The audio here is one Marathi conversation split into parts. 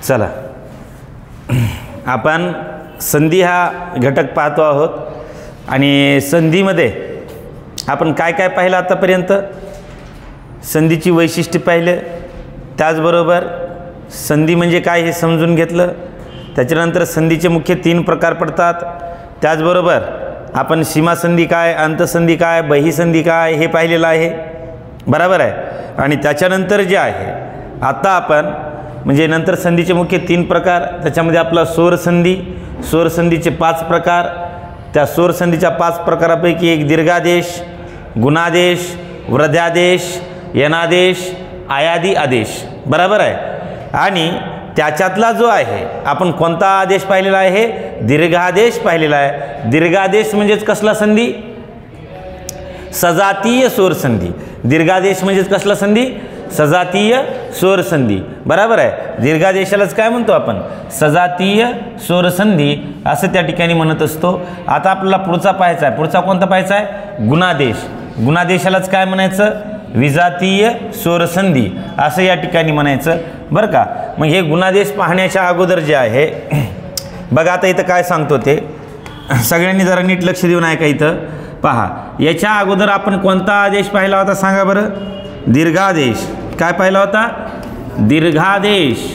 चला आपण संधी हा घटक पाहतो आहोत आणि संधीमध्ये आपण काय काय पाहिलं आतापर्यंत संधीची वैशिष्ट्ये पाहिले त्याचबरोबर संधी म्हणजे काय हे समजून घेतलं त्याच्यानंतर संधीचे मुख्य 3 प्रकार पडतात त्याचबरोबर आपण सीमा संधी काय अंतसंधी काय बहिसंधी काय हे पाहिलेलं आहे बरोबर आहे आणि त्याच्यानंतर जे आहे आता आपण म्हणजे नंतर संधीचे मुख्य 3 प्रकार त्याच्यामध्ये आपला स्वरसंधी स्वरसंधीचे 5 प्रकार त्या स्वरसंधीच्या 5 प्रकारापैकी एक दीर्घादेश गुणादेश वृद्धादेश यनादेश आयादी आदेश बरोबर आहे आणि त्याच्यातला जो आहे आपण कोणता आदेश पाहिलेला आहे दीर्घादेश पाहिलेला आहे दीर्घादेश म्हणजेच कसला संधी सजातीय स्वरसंधी दीर्घादेश म्हणजेच कसला संधी सजातीय स्वरसंधी बरोबर आहे दीर्घादेशालाच काय म्हणतो आपण सजातीय स्वरसंधी असं त्या ठिकाणी म्हणत असतो आता आपल्याला पुढचा पाहायचा आहे पुढचा कोणता पाहायचा आहे गुणादेश गुणादेशालाच काय म्हणायचं विजातीय स्वरसंधी असं या ठिकाणी म्हणायचं बरं का मग हे गुणादेश पाहण्याच्या अगोदर जे आहे बघा आता इथं काय सांगतो ते सगळ्यांनी जरा नीट लक्ष देऊन ऐका इथं पहा याच्या अगोदर आपण कोणता आदेश पाहिला होता सांगा बरं दीर्घादेश काय पाहिला होता दीर्घादेश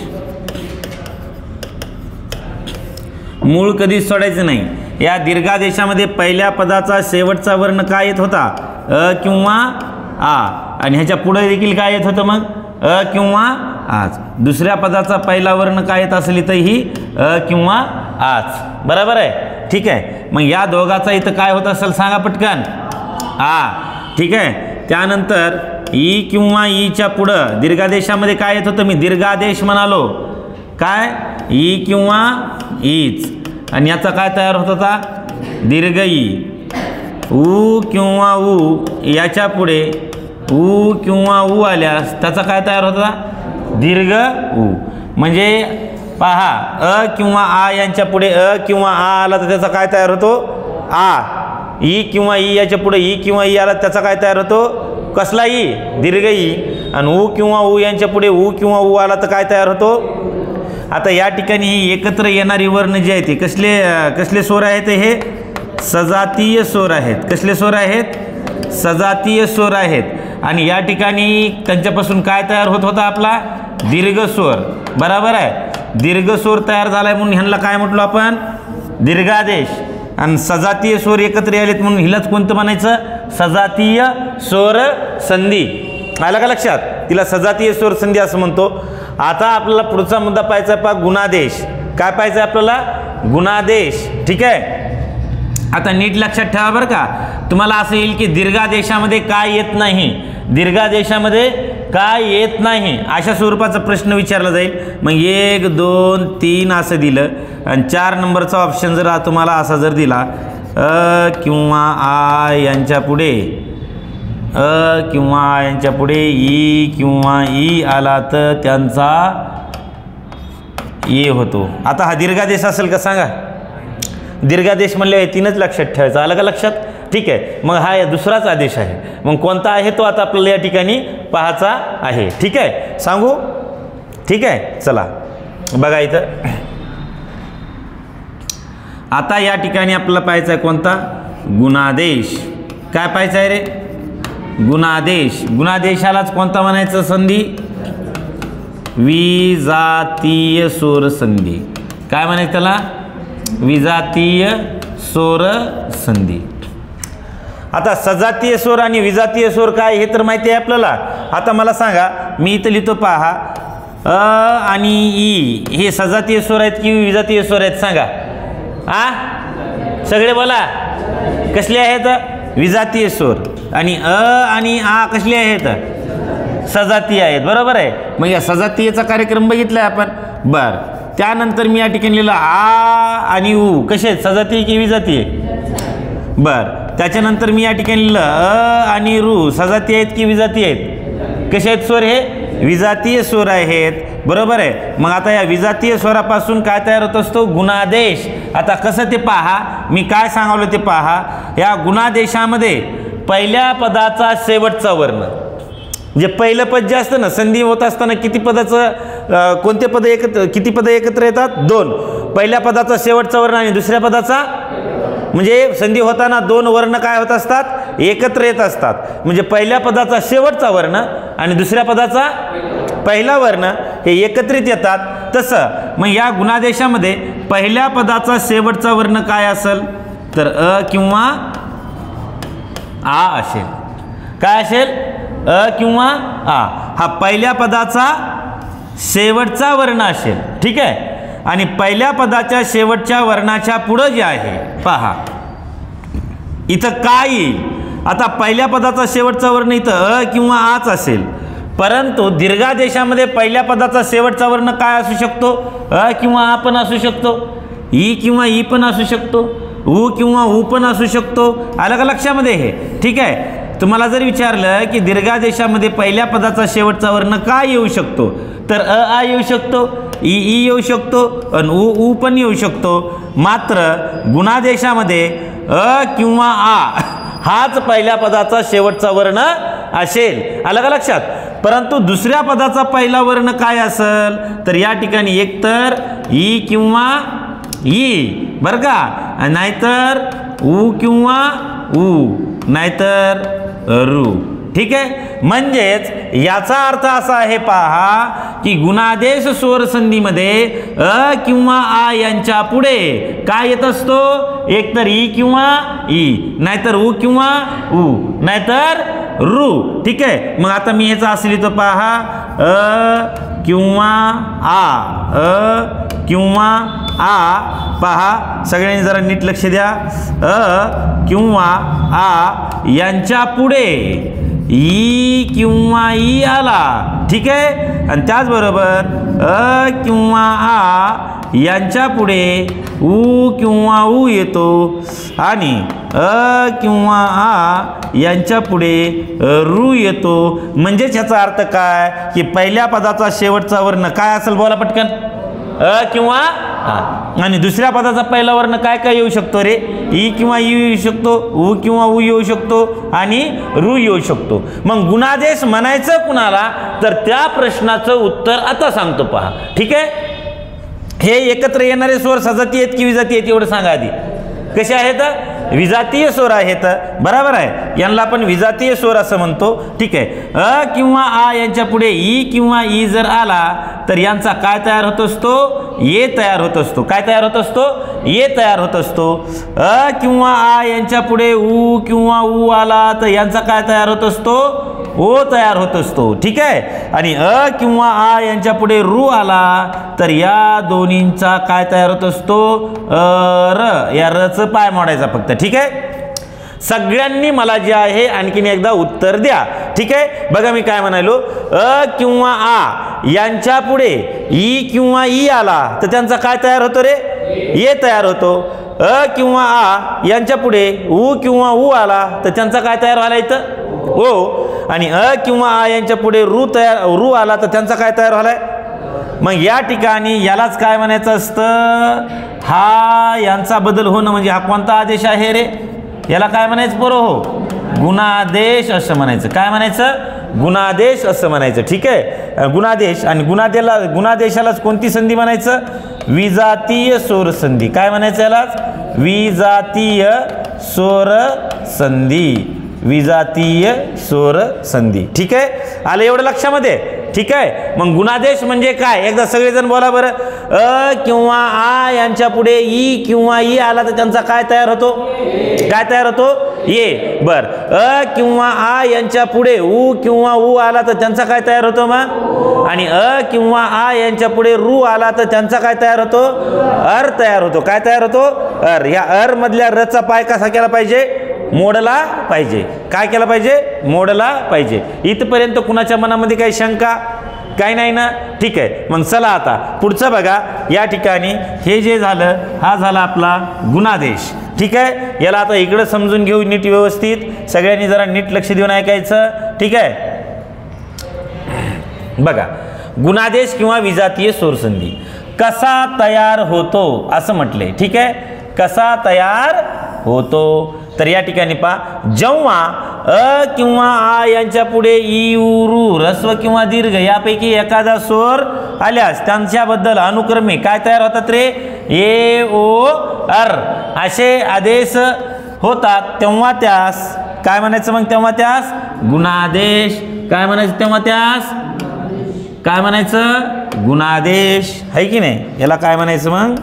मूळ कधीच सोडायचं नाही या दीर्घादेशामध्ये पहिल्या पदाचा शेवटचा वर्ण काय येत होता अ किंवा आ आणि ह्याच्या पुढे देखील काय येत होतं मग अ किंवा आज दुसऱ्या पदाचा पहिला वर्ण काय येत असेल इथं ही अ किंवा आज बरोबर आहे ठीक आहे मग या दोघाचा इथं काय होत असेल सांगा पटकन आ ठीक आहे त्यानंतर ई किंवा ईच्या पुढं दीर्घादेशामध्ये काय येत होतं मी दीर्घादेश म्हणालो काय ई किंवा ईच आणि याचा काय तयार होत होता दीर्घ ई ऊ किंवा ऊ याच्या पुढे ऊ किंवा ऊ आल्यास त्याचा काय तयार होता दीर्घ ऊ म्हणजे पहा अ किंवा आ यांच्या पुढे अ किंवा आ आला तर त्याचा काय तयार होतो आ ई किंवा ई याच्या पुढे ई किंवा ई आला त्याचा काय तयार होतो कसला ई दीर्घ ई आणि ऊ किंवा ऊ यांच्या पुढे ऊ किंवा ऊ आला तर काय तयार होतो आता या ठिकाणी एकत्र येणारी वर्ण जे आहे ते कसले स्वर आहेत हे सजातीय स्वर आहेत कसले स्वर आहेत सजातीय स्वर आहेत आणि या ठिकाणी त्यांच्यापासून काय तयार होत होता आपला दीर्घ स्वर बरोबर आहे दीर्घ स्वर तयार झालाय म्हणून ह्यांना काय म्हटलो आपण दीर्घादेश आणि सजातीय स्वर एकत्र आलेत म्हणून हिलाच कोणतं म्हणायचं सजातीय स्वर संधी आलं का लक्षात तिला सजातीय स्वर संधी असं म्हणतो आता आपल्याला पुढचा मुद्दा पाहायचा पहा गुणादेश काय पाहायचं आपल्याला गुणादेश ठीक आहे आता नीट लक्षात ठेवा बरं का तुम्हाला असं येईल की दीर्घादेशामध्ये काय येत नाही दीर्घादेशामध्ये काय येत नाही अशा स्वरूपाचा प्रश्न विचारला जाईल मग 1 2 3 असं दिलं आणि 4 नंबरचा ऑप्शन जर तुम्हाला असा जर दिला अ किंवा आ यांच्या पुढे अ किंवा आ यांच्या पुढे ई किंवा ई आला तर त्यांचा ये होतो आता हा दीर्घादेश असेल का सांगा दीर्घादेश म्हणले 3च लक्षात ठेवायचं आलं का लक्षात ठीक आहे मग हा दुसराच आदेश आहे मग कोणता आहे तो आता आपल्याला या ठिकाणी पाहायचा आहे ठीक आहे सांगू ठीक आहे चला बघा इथं आता या ठिकाणी आपल्याला पाहायचा आहे कोणता गुणादेश काय पाहायचं आहे रे गुणादेश गुणादेशालाच कोणता म्हणायचं संधी विजातीय स्वर संधी काय म्हणायचं त्याला विजातीय स्वर संधी आता सजातीय स्वर आणि विजातीय स्वर काय हे तर माहिती आहे आपल्याला आता मला सांगा मी इथं लिहितो पहा अ आणि ई हे सजातीय स्वर आहेत की विजातीय स्वर आहेत सांगा सगळे बोला कसले आहेत विजातीय स्वर आणि अ आणि आ कसले आहेत सजातीय आहेत बरोबर आहे मग या सजातीयचा कार्यक्रम बघितलाय आपण बरं त्यानंतर मी या ठिकाणी लिहिलं आ आणि ऊ कसे आहेत सजातीय की विजातीय बरं त्याच्यानंतर मी या ठिकाणी लिहिलं अ आणि रू सजातीय आहेत की विजातीय आहेत कसे आहेत स्वर हे विजातीय स्वर आहेत बरोबर आहे मग आता या विजातीय स्वरापासून काय तयार होत असतो गुणादेश आता कसं ते पहा मी काय सांगावलं ते पहा या गुणादेशामध्ये पहिल्या पदाचा शेवटचा वर्ण जे पहिलं पद जे असतं ना संधी होत असताना किती पदाचं कोणते पद एकत्र, किती पद एकत्र येतात? 2. पहिल्या पदाचा शेवटचा वर्ण आणि दुसऱ्या पदाचा, म्हणजे संधी होताना 2 वर्ण काय होत असतात? एकत्र येत असतात. म्हणजे पहिल्या पदाचा शेवटचा वर्ण आणि दुसऱ्या पदाचा पहिला वर्ण हे एकत्रित येतात. तसं मग या गुणादेशामध्ये पहिल्या पदाचा शेवटचा वर्ण काय असेल? तर अ किंवा आ असेल. काय असेल? अ किंवा आ हा पहिल्या पदाचा शेवटचा वर्ण असेल. ठीक आहे. आणि पहिल्या पदाच्या शेवटच्या वर्णाच्या पुढं जे आहे पहा इथं काय येईल? आता पहिल्या पदाचा शेवटचा वर्ण इथं अ किंवा आच असेल, परंतु दीर्घादेशामध्ये पहिल्या पदाचा शेवटचा वर्ण काय असू शकतो? अ किंवा आ पण असू शकतो, ई किंवा ई पण असू शकतो, उ किंवा उ पण असू शकतो. आलं का लक्षामध्ये हे? ठीक आहे. तुम्हाला जर विचारलं की दीर्घादेशामध्ये पहिल्या पदाचा शेवटचा वर्ण काय येऊ शकतो, तर अ आ येऊ शकतो, ई ई येऊ शकतो आणि उ उ पण येऊ शकतो. मात्र गुणादेशामध्ये अ किंवा आ हाच पहिल्या पदाचा शेवटचा वर्ण असेल. आलं का लक्षात? परंतु दुसऱ्या पदाचा पहिला वर्ण काय असेल? तर या ठिकाणी एकतर ई किंवा ई, बरं का, नाहीतर उ किंवा उ, नाहीतर रू. ठीक आहे. म्हणजेच याचा अर्थ असा आहे पहा की गुणादेश स्वर संधीमध्ये अ किंवा आ यांच्या पुढे काय येत असतो? एकतर ई किंवा ई, नाहीतर उ किंवा उ, नाहीतर रू. ठीक आहे. मग आता मी ह्याचा असं लिहितो पहा अ किंवा आ, अ किंवा आ. पहा सगळ्यांनी जरा नीट लक्ष द्या. अ किंवा आ यांच्या पुढे ई किंवा ई आला. ठीक आहे. आणि त्याचबरोबर अ किंवा आ यांच्या पुढे उ किंवा उ येतो आणि अ किंवा आ यांच्या पुढे रू येतो. म्हणजेच ह्याचा अर्थ काय की पहिल्या पदाचा शेवटचा वर्ण काय असेल? बोला पटकन. अ किंवा आ. आणि दुसऱ्या पदाचा पहिला वर्ण काय काय येऊ शकतो रे? ई किंवा ई येऊ शकतो, उ किंवा उ येऊ शकतो आणि रू येऊ शकतो. मग गुणादेश म्हणायचं कुणाला? तर त्या प्रश्नाचं उत्तर आता सांगतो पहा. ठीक आहे. हे एकत्र येणारे स्वर सजाती आहेत की विजाती आहेत एवढं सांगा आधी. कसे आहेत? विजातीय स्वर आहेत. बरोबर आहे. यांना आपण विजातीय स्वर असं म्हणतो. ठीक आहे. अ किंवा आ यांच्या पुढे ई किंवा ई जर आला तर यांचा काय तयार होत असतो? ये तयार होत असतो. काय तयार होत असतो? ये तयार होत असतो. अ किंवा आ यांच्या पुढे उ किंवा उ आला तर यांचा काय तयार होत असतो? ओ तयार होत असतो. ठीक आहे. आणि अ किंवा आ यांच्या पुढे रू आला तर या दोन्हींचा काय तयार होत असतो? र. या रचं पाय मोडायचा फक्त. ठीक आहे. सगळ्यांनी मला जे आहे आणखीन एकदा उत्तर द्या. ठीक आहे. बघा मी काय म्हणालो, अ किंवा आ यांच्या पुढे ई किंवा ई आला तर त्यांचा काय तयार होतो रे? ये तयार होतो. अ किंवा आ यांच्या पुढे उ किंवा उ आला तर त्यांचा काय तयार व्हायला इथं? ओ. आणि अ किंवा आ यांच्या पुढे रू आला तर त्यांचा काय तयार व्हायलाय? मग या ठिकाणी यालाच काय म्हणायचं असतं? हा यांचा बदल होणं म्हणजे हा कोणता आदेश आहे रे? याला काय म्हणायचं बरं? हो, गुणादेश असं म्हणायचं. काय म्हणायचं? गुणादेश असं म्हणायचं. ठीक आहे. गुणादेश. आणि गुणादेशालाच कोणती संधी म्हणायचं? विजातीय स्वर संधी. काय म्हणायचं यालाच? विजातीय स्वर संधी. विजातीय स्वर संधी. ठीक आहे. आलं एवढं लक्षामध्ये? ठीक आहे. मग गुणादेश म्हणजे काय? एकदा सगळेजण बोला बरं. अ किंवा आ यांच्या पुढे ई किंवा ई आला तर त्यांचा काय तयार होतो? काय तयार होतो? ये. बर. अ किंवा आ यांच्या पुढे उ किंवा उ आला तर त्यांचा काय तयार होतो मग? आणि अ किंवा आ यांच्या पुढे रू आला तर त्यांचा काय तयार होतो? अर तयार होतो. काय तयार होतो? अर. या अर मधल्या रचा पाय कसा केला पाहिजे? मोडला पाहिजे. काय केला पाहिजे? मोडला पाहिजे. इथपर्यंत कुणाच्या मनामध्ये काही शंका? काही नाही ना? ठीक आहे. मग चला आता पुढचं बघा. या ठिकाणी हे जे झालं हा झाला आपला गुणादेश. ठीक आहे. याला आता इकडं समजून घेऊ नीट व्यवस्थित. सगळ्यांनी जरा नीट लक्ष देऊन ऐकायचं. ठीक आहे. बघा गुणादेश किंवा विजातीय स्वरसंधी कसा तयार होतो असं म्हटले. ठीक आहे. कसा तयार होतो तर या ठिकाणी पहा, जेव्हा अ किंवा आ यांच्या पुढे ई उ रू ऱ्हस्व किंवा दीर्घ यापैकी एखादा स्वर आल्यास त्यांच्याबद्दल अनुक्रमे काय तयार होतात रे, ए ओ अर असे आदेश होतात, तेव्हा त्यास काय म्हणायचं मग, तेव्हा त्यास गुणादेश. काय म्हणायचं तेव्हा त्यास, काय म्हणायचं, गुणादेश आहे की नाही. याला काय म्हणायचं मग,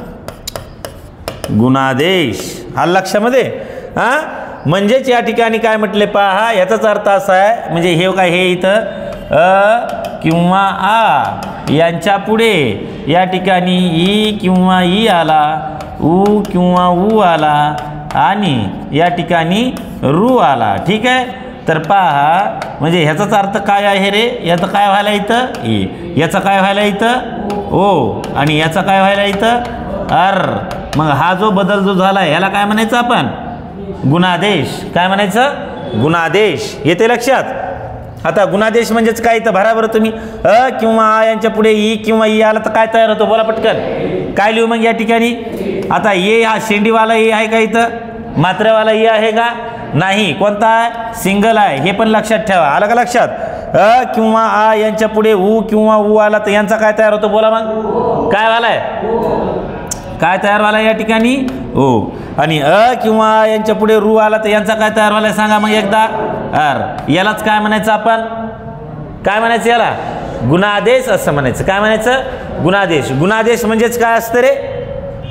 गुणादेश. आलं लक्षामध्ये. हां, म्हणजेच या ठिकाणी काय म्हटले पहा, याचाच अर्थ असा आहे, म्हणजे हे काय, हे इथं अ किंवा आ यांच्या पुढे या ठिकाणी ई किंवा ई आला, उ किंवा उ आला आणि या ठिकाणी रू आला. ठीक आहे. तर पहा, म्हणजे ह्याचाच अर्थ काय आहे रे, याचं काय व्हायला इथं ए, याचं काय व्हायला इथं ओ आणि याचं काय व्हायला इथं अर. मग हा जो बदल जो झाला आहे याला काय म्हणायचं आपण, गुणादेश. काय म्हणायचं, गुणादेश. येते लक्षात. आता गुणादेश म्हणजेच काय, इथं भरा बरं तुम्ही. अ किंवा आ यांच्या पुढे ई किंवा ई आला तर काय तयार होतो, बोला पटकन. काय लिहू मग या ठिकाणी. आता ये हा शेंडीवाला ए आहे का इथं, मात्रेवाला ए आहे का, नाही. कोणता आहे, सिंगल आहे. हे पण लक्षात ठेवा. आलं का लक्षात. अ किंवा आ यांच्या पुढे उ किंवा उ आला तर यांचा काय तयार होतो, बोला मग. काय वालाय, काय तयार व्हायला या ठिकाणी ओ. आणि अ किंवा आ यांच्या पुढे रू आला तर यांचा काय तयार व्हायला सांगा मग एकदा, अर. यालाच काय म्हणायचं आपण, काय म्हणायचं याला, गुणादेश असं म्हणायचं. काय म्हणायचं, गुणादेश. गुणादेश म्हणजेच काय असतं रे,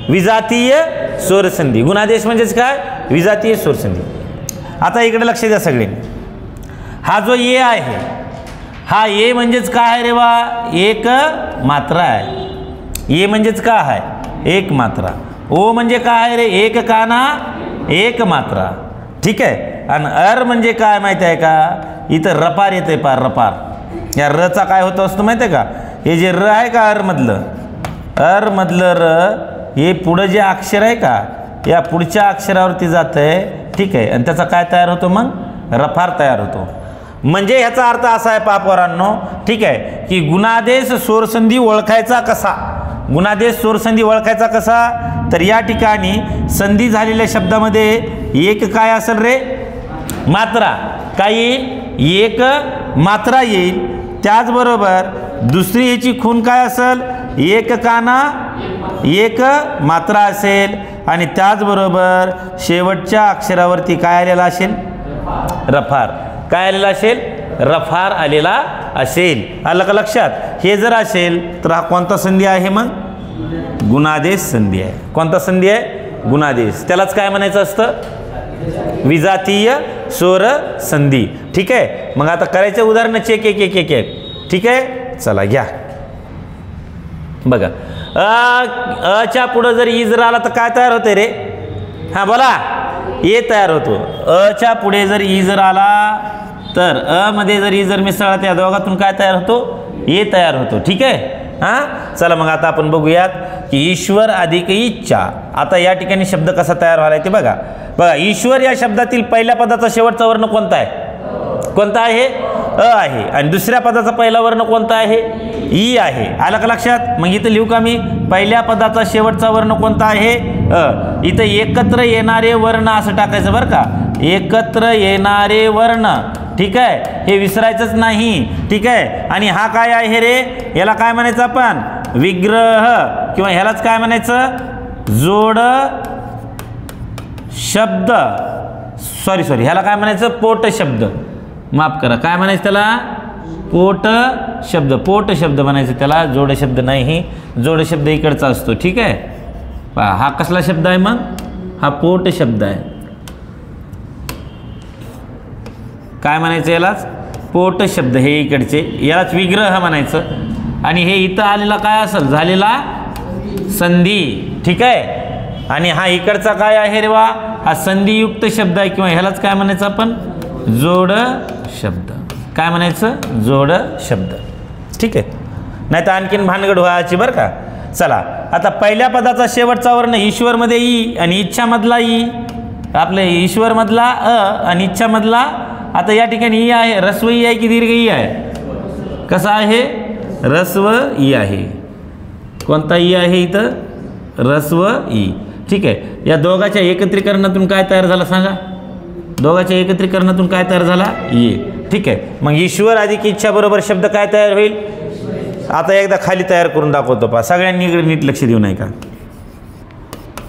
विजातीय स्वरसंधी. गुणादेश म्हणजेच काय, विजातीय स्वरसंधी. आता इकडे लक्ष द्या सगळे. हा जो ए आहे, हा ए म्हणजेच काय आहे रे बा, एक मात्रा आहे. ए म्हणजेच काय आहे, एक मात्रा. ओ म्हणजे काय आहे रे, एक काना एक मात्रा. ठीक आहे. आणि अर म्हणजे काय माहिती आहे का, इथं रपार येते पार, रपार. या रचा काय होतं असतं माहिती आहे का, हे जे र आहे का अर मधलं, अर मधलं र हे पुढं जे अक्षर आहे का, या पुढच्या अक्षरावरती जात आहे. ठीक आहे. आणि त्याचा काय तयार होतो मग, रफार तयार होतो. म्हणजे ह्याचा अर्थ असा आहे पहा पोरांनो, ठीक आहे, की गुणादेश स्वरसंधी ओळखायचा कसा. गुणादेश स्वरसंधी ओळखायचा कसा, तर या ठिकाणी संधी झालेल्या शब्दामध्ये एक काय असेल रे, मात्रा. काय येईल, एक मात्रा येईल. त्याचबरोबर दुसरी ह्याची खून काय असेल, एक काना एक मात्रा असेल. आणि त्याचबरोबर शेवटच्या अक्षरावरती काय आलेला असेल, रफार. काय आलेला असेल, रफार आलेला असेल. आलं का लक्षात. हे जर असेल तर हा कोणता संधी आहे मग, गुणादेश संधी आहे. कोणता संधी आहे, गुणादेश. त्यालाच काय म्हणायचं असतं, विजातीय स्वर संधी. ठीक आहे. मग आता करायचे उदाहरण चेक एक एक एक एक. ठीक आहे. चला घ्या बघा. अच्या पुढं जर ई जर आला तर काय तयार होते रे, हां बोला, ए तयार होतो. अच्या पुढे जर ई जर आला तर अ मध्ये जर ई जर मिसळला त्या दोघातून काय तयार होतो, ए तयार होतो. ठीक आहे. हां, चला मग आता आपण बघूयात की ईश्वर अधिक इच्छा. आता या ठिकाणी शब्द कसा तयार व्हायला ते बघा. बघा, ईश्वर या शब्दातील पहिल्या पदाचा शेवटचा वर्ण कोणता आहे, कोणता आहे, अ आहे. आणि दुसऱ्या पदाचा पहिला वर्ण कोणता आहे, ई आहे. आलं का लक्षात. मग इथं लिहू का मी, पहिल्या पदाचा शेवटचा वर्ण कोणता आहे, अ. इथं एकत्र येणारे वर्ण असं टाकायचं बरं का, एकत्र येणारे वर्ण. ठीक आहे. हे विसरायचंच नाही. ठीक आहे. आणि हा काय आहे रे, याला काय म्हणायचं आपण, विग्रह. किंवा ह्यालाच काय म्हणायचं, जोड शब्द. सॉरी ह्याला काय म्हणायचं, पोट शब्द. माफ करा, काय म्हणायचं त्याला, पोट शब्द. पोट शब्द म्हणायचं त्याला, जोड शब्द नाही. जोड शब्द इकडचा असतो. ठीक आहे. पहा, हा कसला शब्द आहे मग, हा पोट शब्द आहे. काय म्हणायचं यालाच, पोट शब्द. हे इकडचे यालाच विग्रह म्हणायचं. आणि हे इथं आलेला काय असेल, झालेला संधी. ठीक आहे. आणि हा इकडचा काय आहे रे वा, हा संधियुक्त शब्द आहे. किंवा ह्यालाच काय म्हणायचं आपण, जोड शब्द. काय म्हणायचं, जोड शब्द. ठीक आहे. नाही तर आणखीन भानगड व्हायची बरं का. चला आता पहिल्या पदाचा शेवटचा वर्ण ईश्वरमध्ये ई आणि इच्छामधला ई. आपले ईश्वरमधला अ आणि इच्छामधला. आता या ठिकाणी ई आहे, रस्व ई आहे की दीर्घ ई आहे, कसा आहे, रस्व ई आहे. कोणता ई आहे इथं, रस्व ई. ठीक आहे. या दोघांच्या एकत्रीकरणातून काय तयार झालं सांगा, दोघांच्या एकत्रीकरणातून काय तयार झाला? ये. ठीक आहे, मग ईश्वर अधिक इच्छा बरोबर शब्द काय तयार होईल? आता एकदा खाली तयार करून दाखवतो पहा, सगळ्यांनी इकडे नीट लक्ष देऊ नये का.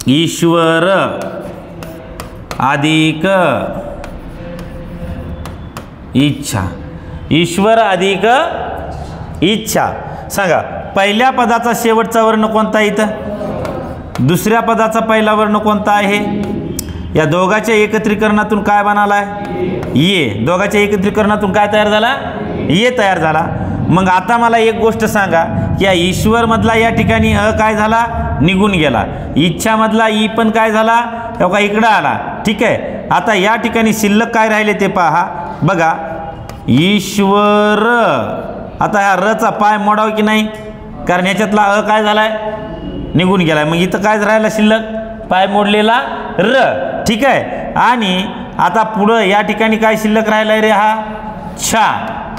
ईश्वर अधिक इच्छा. ईश्वर अधिक इच्छा. सांगा, पहिल्या पदाचा शेवटचा वर्ण कोणता आहे इथं? दुसऱ्या पदाचा पहिला वर्ण कोणता आहे? या दोघांच्या एकत्रीकरणातून काय बनालाय? ये. दोघांच्या एकत्रीकरणातून काय तयार झाला? ये तयार झाला. मग आता मला एक गोष्ट सांगा की या ईश्वरमधला या ठिकाणी काय झाला? निघून गेला. इच्छामधला ई पण काय झाला? तेव्हा इकडं आला. ठीक आहे, आता या ठिकाणी शिल्लक काय राहिले ते पहा. बघा, ईश्वर. आता ह्या रचा पाय मोडाव की नाही? कारण ह्याच्यातला काय झालाय? निघून गेलाय. मग इथं काय राहिला शिल्लक? पाय मोडलेला र. ठीक आहे, आणि आता पुढं या ठिकाणी काय शिल्लक राहिलाय रे? हा छा.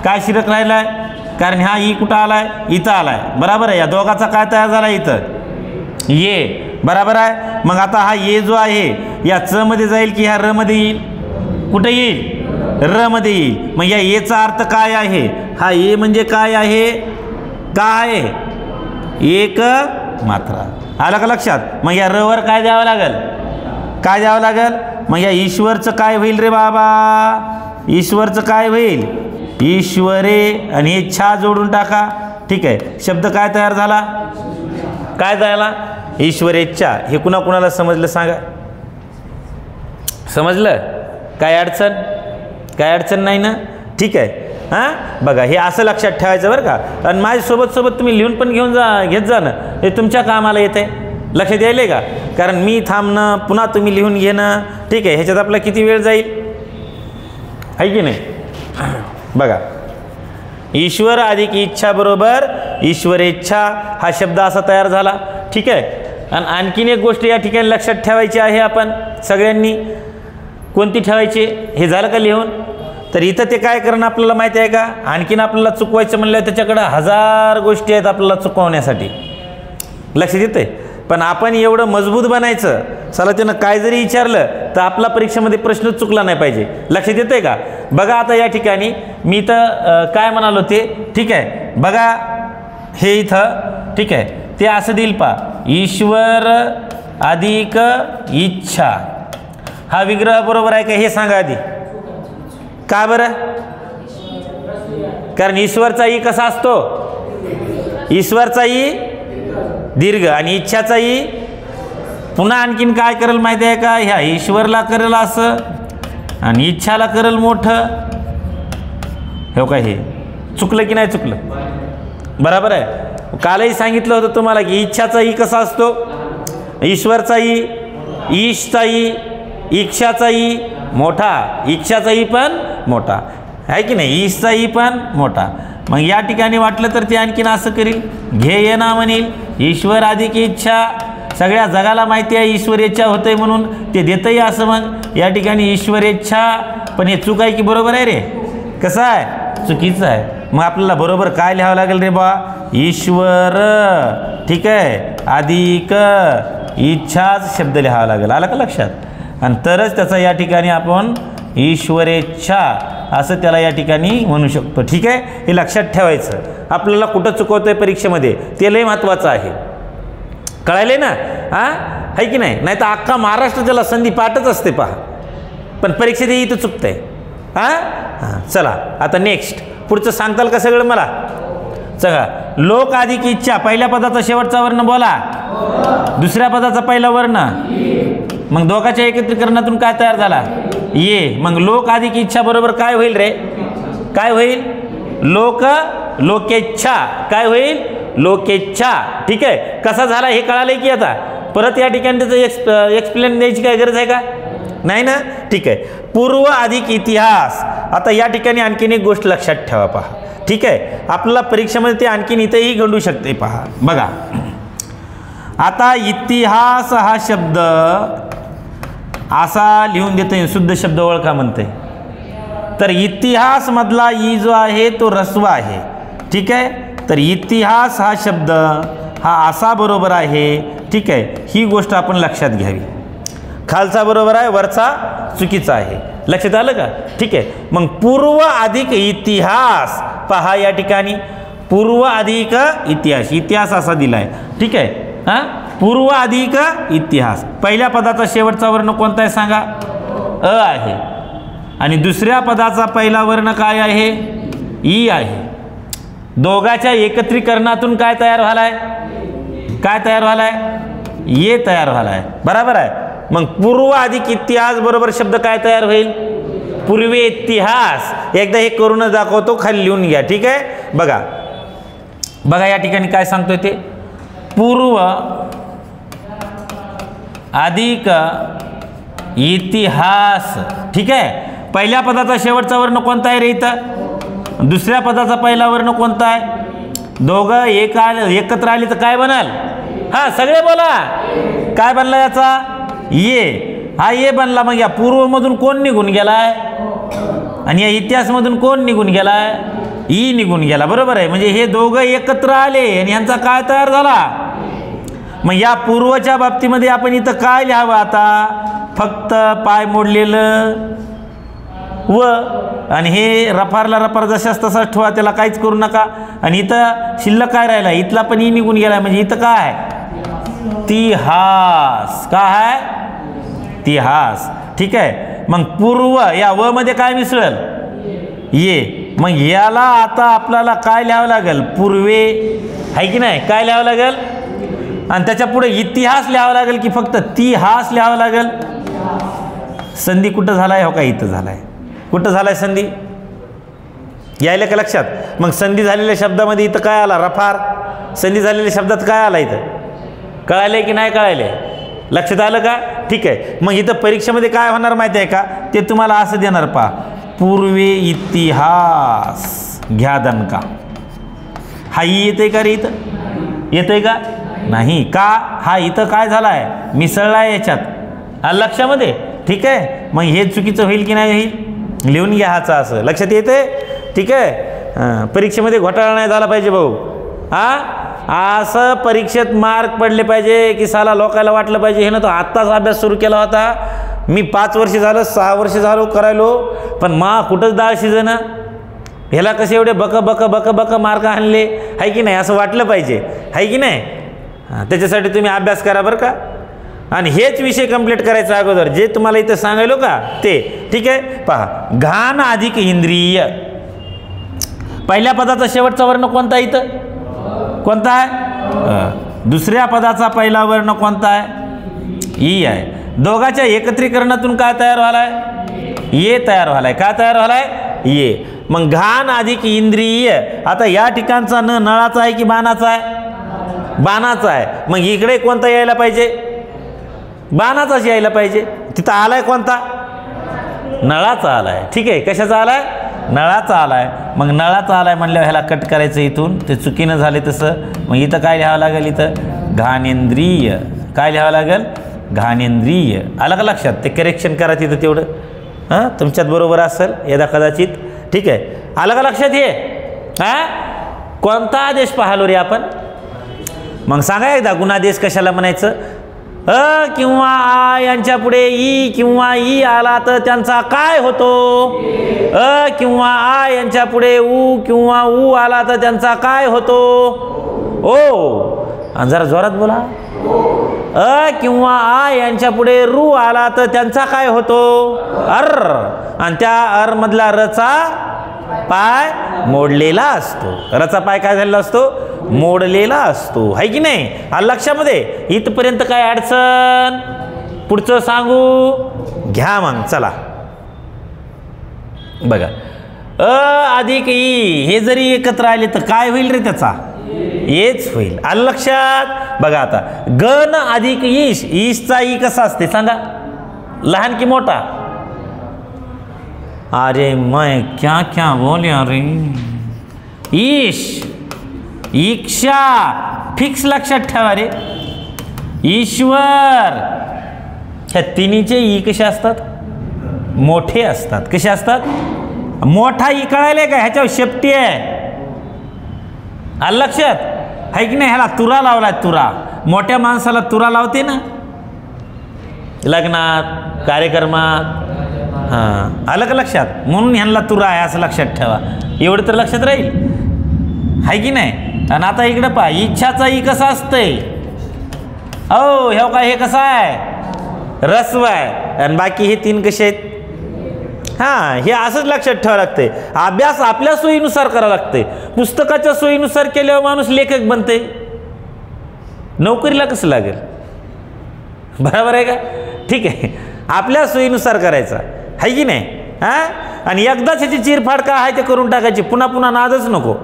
काय शिल्लक राहिलाय? कारण हा ई कुठं आलाय? इथं आलाय. बरोबर आहे. या दोघाचा काय तयार झाला इथं? ये. बरोबर आहे. मग आता हा ये जो आहे या च मध्ये जाईल की ह्या र मध्ये येईल? कुठे येईल? र मध्ये येईल. मग या येचा अर्थ काय आहे? हा ये म्हणजे काय आहे? काय आहे? एक मात्रा. आलं का लक्षात? मग या र वर काय द्यावं लागेल? काय द्यावं लागेल? मग या ईश्वरचं काय होईल रे बाबा? ईश्वरचं काय होईल? ईश्वरे. आणि हे छा जोडून टाका. ठीक आहे, शब्द काय तयार झाला? काय झाला? ईश्वरेच्छा. हे कुणा कुणाला समजलं सांगा? समजलं? काय अडचण? काय अडचण नाही ना? ठीक आहे. हां, बघा, हे असं लक्षात ठेवायचं बरं का. आणि माझ्यासोबत तुम्ही लिहून पण घेत जा ना, हे तुमच्या कामाला येते. लक्षात यायला का? कारण मी थांबणं, पुन्हा तुम्ही लिहून घेणं, ठीक आहे, ह्याच्यात आपला किती वेळ जाईल? आहे की नाही? बघा, ईश्वर अधिक इच्छा बरोबर ईश्वरेच्छा हा शब्द असा तयार झाला. ठीक आहे. आणि आणखीन एक गोष्ट या ठिकाणी लक्षात ठेवायची आहे आपण सगळ्यांनी. कोणती ठेवायची? हे झालं का लिहून? तर इथं ते काय करणं आपल्याला माहिती आहे का? आणखीन आपल्याला चुकवायचं म्हणलं त्याच्याकडं हजार गोष्टी आहेत आपल्याला चुकवण्यासाठी. लक्षात येते? पण आपण एवढं मजबूत बनायचं, चला त्यानं काय जरी विचारलं तर आपला परीक्षेमध्ये प्रश्न चुकला नाही पाहिजे. लक्षात येते का? बघा, आता या ठिकाणी मी तर काय म्हणालो ते. ठीक आहे, बघा हे इथं. ठीक आहे, ते असं देईल पा, ईश्वर अधिक इच्छा. हा विग्रह बरोबर आहे का हे सांगा आधी. का बरं? कारण ईश्वरचा ई कसा असतो? ईश्वरचा ई दीर्घ आणि इच्छाचा ई. पुन्हा आणखीन काय करेल माहिती आहे का? ह्या ईश्वरला करेल असं आणि इच्छाला करेल मोठं. हो का? हे चुकलं की नाही चुकलं? बरोबर आहे. कालही सांगितलं होतं तुम्हाला की इच्छाचा ई कसा असतो? ईश्वरचा ई, ईशचा ई, इच्छाचा ई मोठा, इच्छाचा ई पण मोठा आहे की नाही? ईशचा ई पण मोठा. मग या ठिकाणी वाटलं तर ते आणखीन असं करील, घे ये ना म्हणील, ईश्वर अधिक इच्छा. सगळ्या जगाला माहिती आहे ईश्वरेच्छा होते म्हणून ते देतही असं. मग या ठिकाणी ईश्वरेच्छा, पण हे चूक आहे की बरोबर आहे रे? कसं आहे? चुकीचं आहे. मग आपल्याला बरोबर काय लिहावं लागेल रे बा? ईश्वर, ठीक आहे, अधिक इच्छाच शब्द लिहावा लागेल. आलं का लक्षात? आणि तरच त्याचा या ठिकाणी आपण ईश्वरेच्छा असं त्याला या ठिकाणी म्हणू शकतो. ठीक आहे, हे लक्षात ठेवायचं. आपल्याला कुठं चुकवतोय परीक्षेमध्ये ते लय महत्त्वाचं आहे. कळायले ना? हां, आहे की नाही? नाही तर अख्खा महाराष्ट्र त्याला संधी पाठच असते पहा, पण परीक्षेत इथं चुकतंय. हां हां, चला आता नेक्स्ट पुढचं सांगताल का सगळं मला? चला, लोक अधिक इच्छा. पहिल्या पदाचा शेवटचा वर्ण बोला. दुसऱ्या पदाचा पहिला वर्ण. मग दोघांच्या एकत्रीकरणातून काय तयार झाला? ये. मग लोक अधिक इच्छा बरोबर काय होईल रे? काय होईल? लोक, लोकेच्छा. काय होईल? लोकेच्छा. ठीक आहे, कसा झाला हे कळालंय की आता? परत या ठिकाणी त्याचं एक्सप्लेन द्यायची काय गरज आहे का? नाही ना? ठीक आहे. पूर्व अधिक इतिहास. आता या ठिकाणी आणखीन एक गोष्ट लक्षात ठेवा पहा. ठीक आहे, आपल्याला परीक्षेमध्ये ते आणखीन इथेही गंडू शकते पहा. बघा, आता इतिहास हा शब्द असा लिहून देते, शुद्ध शब्द ओळखा म्हणते. तर इतिहास मधला ई जो आहे तो ऱ्हस्व आहे. ठीक आहे, तर इतिहास हा शब्द हा असा बरोबर आहे. ठीक आहे, ही गोष्ट आपण लक्षात घ्यावी. खालचा बरोबर आहे, वरचा चुकीचा आहे. लक्षात आलं का? ठीक आहे. मग पूर्व अधिक इतिहास पहा या ठिकाणी, पूर्व अधिक इतिहास, इतिहास असा दिला आहे. ठीक आहे. हां, पूर्व अधिक इतिहास. पहिल्या पदाचा शेवटचा वर्ण कोणता आहे सांगा? अ आहे. आणि दुसऱ्या पदाचा पहिला वर्ण काय आहे? ई आहे. दोघाच्या एकत्रीकरणातून काय तयार झालाय? काय तयार झालाय? ये तयार झालाय. बरोबर आहे. मग पूर्व अधिक इतिहास बरोबर शब्द काय तयार होईल? पूर्वी इतिहास. एकदा हे करून दाखवतो, खाली लिहून घ्या. ठीक आहे. बघा बघा या ठिकाणी काय सांगतोय ते, पूर्व अधिक इतिहास. ठीक आहे. पहिल्या पदाचा शेवटचा वर्ण कोणता आहे रे इथं? दुसऱ्या पदाचा पहिला वर्ण कोणता आहे? दोघं एकत्र आले तर काय बनाल? हा, सगळे बोला. काय बनला याचा? ये. हा ये बनला. मग या पूर्वमधून कोण निघून गेलाय आणि या इतिहासमधून कोण निघून गेलाय? ई निघून गेला. बरोबर आहे. म्हणजे हे दोघं एकत्र आले आणि यांचा काय तयार झाला? मग या पूर्वच्या बाबतीमध्ये आपण इथं काय लिहावं आता? फक्त पाय मोडलेलं व, आणि हे रफारला रफार जशाच तसाच ठेवा, त्याला काहीच करू नका. आणि इथं शिल्लक काय राहिला? इथला पण ई निघून गेला. म्हणजे इथं काय? तिहास. काय आहे? तिहास. ठीक आहे. मग पूर्व या व मध्ये काय मिसळल? ये. मग याला आता आपल्याला काय लिहावं लागेल? पूर्वे आहे की नाही? काय लिहावं लागेल? आणि त्याच्या पुढे इतिहास लिहावं लागेल की फक्त तिहास लिहावं लागेल? संधी कुठं झालाय? हो का, इथं झालाय. कुठं झालाय संधी? यायला का लक्षात? मग संधी झालेल्या शब्दामध्ये इथं काय आला? रफार. संधी झालेल्या शब्दात काय आला इथं? कळालंय की नाही कळालंय? लक्षात आलं का? ठीक आहे. मग इथं परीक्षेमध्ये काय होणार माहिती आहे का? ते तुम्हाला असं देणार पहा, पूर्वे इतिहास घ्या दणका. हा ई येतंय का रे इथं? येतंय का? नाही. का? हा इथं काय झालाय? मिसळला आहे याच्यात. लक्षामध्ये. ठीक आहे. मग हे चुकीचं होईल की नाही होईल? लिहून घ्या हाचा. असं लक्षात येते. ठीक आहे. परीक्षेमध्ये घोटाळा नाही झाला पाहिजे भाऊ. हा, असं परीक्षेत मार्क पडले पाहिजे की साला लोकांना वाटलं पाहिजे हे ना तो आत्ताच अभ्यास सुरू केला होता, मी 5 वर्ष झालं 6 वर्ष झालो करायलो, पण मा कुठंच डाळ शिजेना, ह्याला कसे एवढे बक मार्क आणले, आहे की नाही? असं वाटलं पाहिजे, आहे की नाही? त्याच्यासाठी तुम्ही अभ्यास करा बरं का. आणि हेच विषय कंप्लीट करायचा अगोदर जे तुम्हाला इथं सांगायलो का ते. ठीक आहे. पहा, घाण अधिक इंद्रिय. पहिल्या पदाचा शेवटचा वर्ण कोणता इथं? कोणता आहे? दुसऱ्या पदाचा पहिला वर्ण कोणता आहे? ई आहे. दोघाच्या एकत्रीकरणातून काय तयार व्हालाय? ये तयार व्हालाय. काय तयार व्हालाय? ये. मग घाण अधिक इंद्रिय. आता या ठिकाणचा न नळाचा आहे की बाणाचा आहे? बाणाचा आहे. मग इकडे कोणता यायला पाहिजे? बाणाचाच यायला पाहिजे. तिथं आलाय कोणता? नळाचा आलाय. ठीक आहे. कशाचा आलाय? नळाचा आलाय. मग नळाचा आलाय म्हणल्यावर ह्याला कट करायचं इथून, ते चुकीनं झाले तसं. मग इथं काय लिहावं लागेल? इथं घाणेंद्रिय. काय लिहावं लागेल? घाणेंद्रिय. आलं का लक्षात? ते करेक्शन करा तिथं तेवढं. हां, तुमच्यात बरोबर असेल यदा कदाचित. ठीक आहे. आलं का लक्षात? हे कोणता आदेश पाहिलो रे आपण? मग सांगा एकदा, गुणादेश कशाला म्हणायचं? अ किंवा आ यांच्या पुढे ई किंवा ई आला तर त्यांचा काय होतो? अ किंवा आ यांच्या पुढे उ किंवा उ आला तर त्यांचा काय होतो? ओ. जरा जोरात बोला. अ किंवा आ यांच्या पुढे रू आला तर त्यांचा काय होतो? अर. आणि त्या अर मधला रचा पाय मोडलेला असतो. रचा पाय काय झालेला असतो? मोडलेला असतो, आहे की नाही? आलं लक्षामध्ये? इथपर्यंत काय अडचण? पुढचं सांगू घ्या मग. चला बघा, अ अधिक ई हे जरी एकत्र आले तर काय होईल रे? त्याचा येच होईल. आलं लक्षात? बघा आता, गण अधिक ईश. ईशचा ई कसा असते सांगा? लहान की मोठा? अरे मैं क्या क्या बोलिया रे. ईश, ईक्षा, फिक्स लक्षात ठेवा रे. ईश्वर. ह्या तिन्हीचे ई कसे असतात? मोठे असतात. कसे असतात? मोठा ई कळायला का? ह्याच्यावर शेपटी आहे. आलं लक्षात? आहे की नाही? ह्याला तुरा लावलाय. तुरा. मोठ्या माणसाला तुरा लावते ना लग्नात, कार्यक्रमात. हां, आलं का लक्षात? म्हणून ह्यांना तुरा आहे असं लक्षात ठेवा. एवढं तर लक्षात राहील, आहे की नाही? आणि आता इकडं पहा, इच्छाचा ई कसा असतंय? हो, ह्या काय हे कसं आहे? रस्व आहे. आणि बाकी हे 3 कसे आहेत? हां, हे असंच लक्षात ठेवावं लागतंय. अभ्यास आपल्या सोयीनुसार करावं लागतंय. पुस्तकाच्या सोयीनुसार केल्यावर माणूस लेखक बनते, नोकरीला कसं लागेल? बरोबर आहे का? ठीक आहे, आपल्या सोयीनुसार करायचा, आहे की नाही? हां, आणि एकदाच ह्याची चिरफाड काय आहे ते करून टाकायची, पुन्हा पुन्हा नादच नको.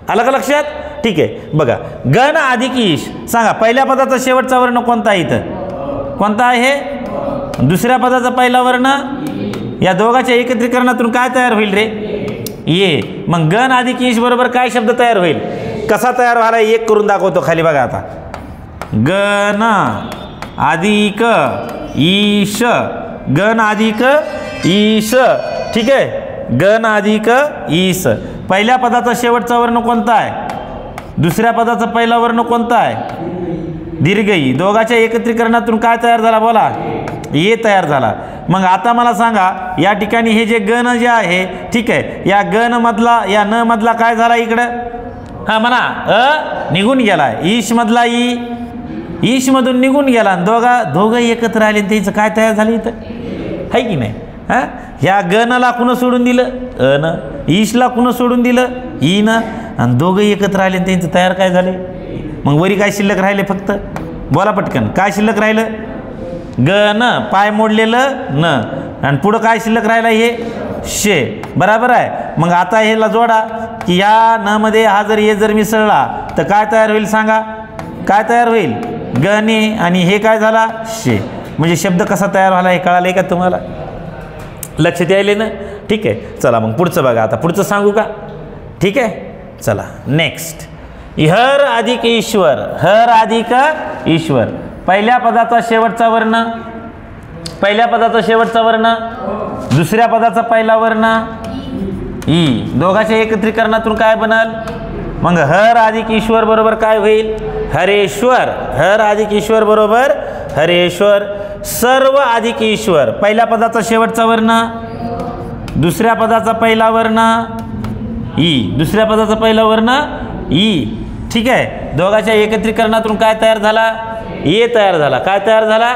आलं का लक्षात? ठीक आहे, बघा, गण अधिक ईश. सांगा, पहिल्या पदाचा शेवटचा वर्ण कोणता आहे इथं? कोणता आहे? दुसऱ्या पदाचा पहिला वर्ण. या दोघांच्या एकत्रीकरणातून काय तयार होईल रे? ये. मग गण अधिक ईश बरोबर काय शब्द तयार होईल? कसा तयार व्हायला एक करून दाखवतो खाली बघा. आता गण अधिक ईश, गण अधिक ईश. ठीक आहे, गण अधिक ईश. पहिल्या पदाचा शेवटचा वर्ण कोणता आहे? दुसऱ्या पदाचा पहिला वर्ण कोणता आहे? दीर्घ ई. दोघांच्या एकत्रीकरणातून काय तयार झाला बोला? ये तयार झाला. मग आता मला सांगा, या ठिकाणी हे जे गण जे आहे, ठीक आहे, या गण मधला, या न मधला काय झाला इकडं? हा म्हणा, निघून गेला. ईश मधला ई, ईश मधून निघून गेला. दोघं एकत्र आले, त्याचं काय तयार झालं इथं? आहे की नाही? हां, ह्या गणला कुणं सोडून दिलं? अन. ईशला कुणं सोडून दिलं? ई न. आणि दोघं एकत्र आले, त्यांचं तयार काय झाले? मग वरी काय शिल्लक राहिले? फक्त बोला पटकन, काय शिल्लक राहिलं? गण, पाय मोडलेलं न, आणि पुढं काय शिल्लक राहिला? हे शे. बरोबर आहे. मग आता ह्याला जोडा की या न मध्ये हा जर ये जर मिसळला तर काय तयार होईल सांगा? काय तयार होईल? गणे. आणि हे काय झाला? शे. म्हणजे शब्द कसा तयार झाला हे कळाले का तुम्हाला? लक्षात यायले ना? ठीक आहे, चला मग पुढचं बघा. आता पुढचं सांगू का? ठीक आहे, चला नेक्स्ट. हर अधिक ईश्वर, हर अधिक ईश्वर. पहिल्या पदाचा शेवटचा वर्ण, पहिल्या पदाचा शेवटचा वर्ण, दुसऱ्या पदाचा पहिला वर्ण ई. दोघांच्या एकत्रीकरणातून काय बनल? मग हर अधिक ईश्वर बरोबर काय होईल? हरेश्वर. हर अधिक ईश्वर बरोबर हरेश्वर. सर्व अधिक ईश्वर. पहिल्या पदाचा शेवटचा वर्ण, दुसऱ्या पदाचा पहिला वर्ण ई. दुसऱ्या पदाचा पहिला वर्ण ई. ठीक आहे, दोघांच्या एकत्रीकरणातून काय तयार झाला? ये तयार झाला. काय तयार झाला?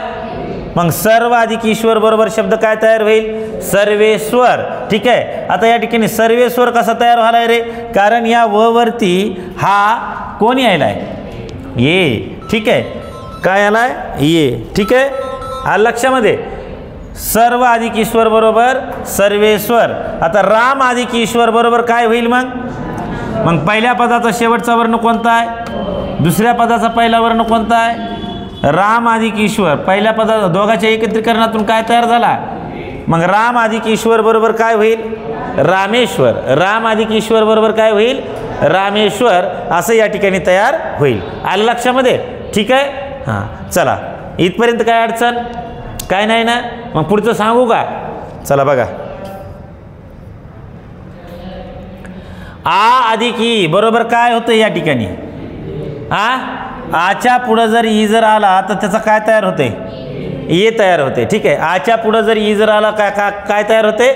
मग सर्व अधिक ईश्वर बरोबर शब्द काय तयार होईल? सर्वेश्वर. ठीक आहे, आता या ठिकाणी सर्वेश्वर कसा तयार व्हायला रे? कारण या व वरती हा कोण यायला आहे? ये. ठीक आहे, काय आलाय? ये. ठीक आहे, आ लक्षामध्ये सर्व अधिक ईश्वर बरोबर सर्वेश्वर. आता राम अधिक ईश्वर बरोबर काय होईल मग? मग पहिल्या पदाचा शेवटचा वर्ण कोणता आहे? दुसऱ्या पदाचा पहिला वर्ण कोणता आहे? राम अधिक ईश्वर. पहिल्या पदा दोघांच्या एकत्रीकरणातून काय तयार झाला? मग राम अधिक ईश्वर बरोबर काय होईल? रामेश्वर. राम अधिक ईश्वर बरोबर काय होईल? रामेश्वर. असं या ठिकाणी तयार होईल. आलं लक्षामध्ये? ठीक आहे, हां, चला इथपर्यंत काय अडचण? काय नाही ना? मग पुढचं सांगू का? चला बघा. आ अधिक ई बरोबर काय होतं या ठिकाणी? आच्या पुढं जर ई जर आला तर त्याचा काय तयार होते? ये तयार होते. ठीक आहे, आच्या पुढं जर ई जर आला काय तयार होते?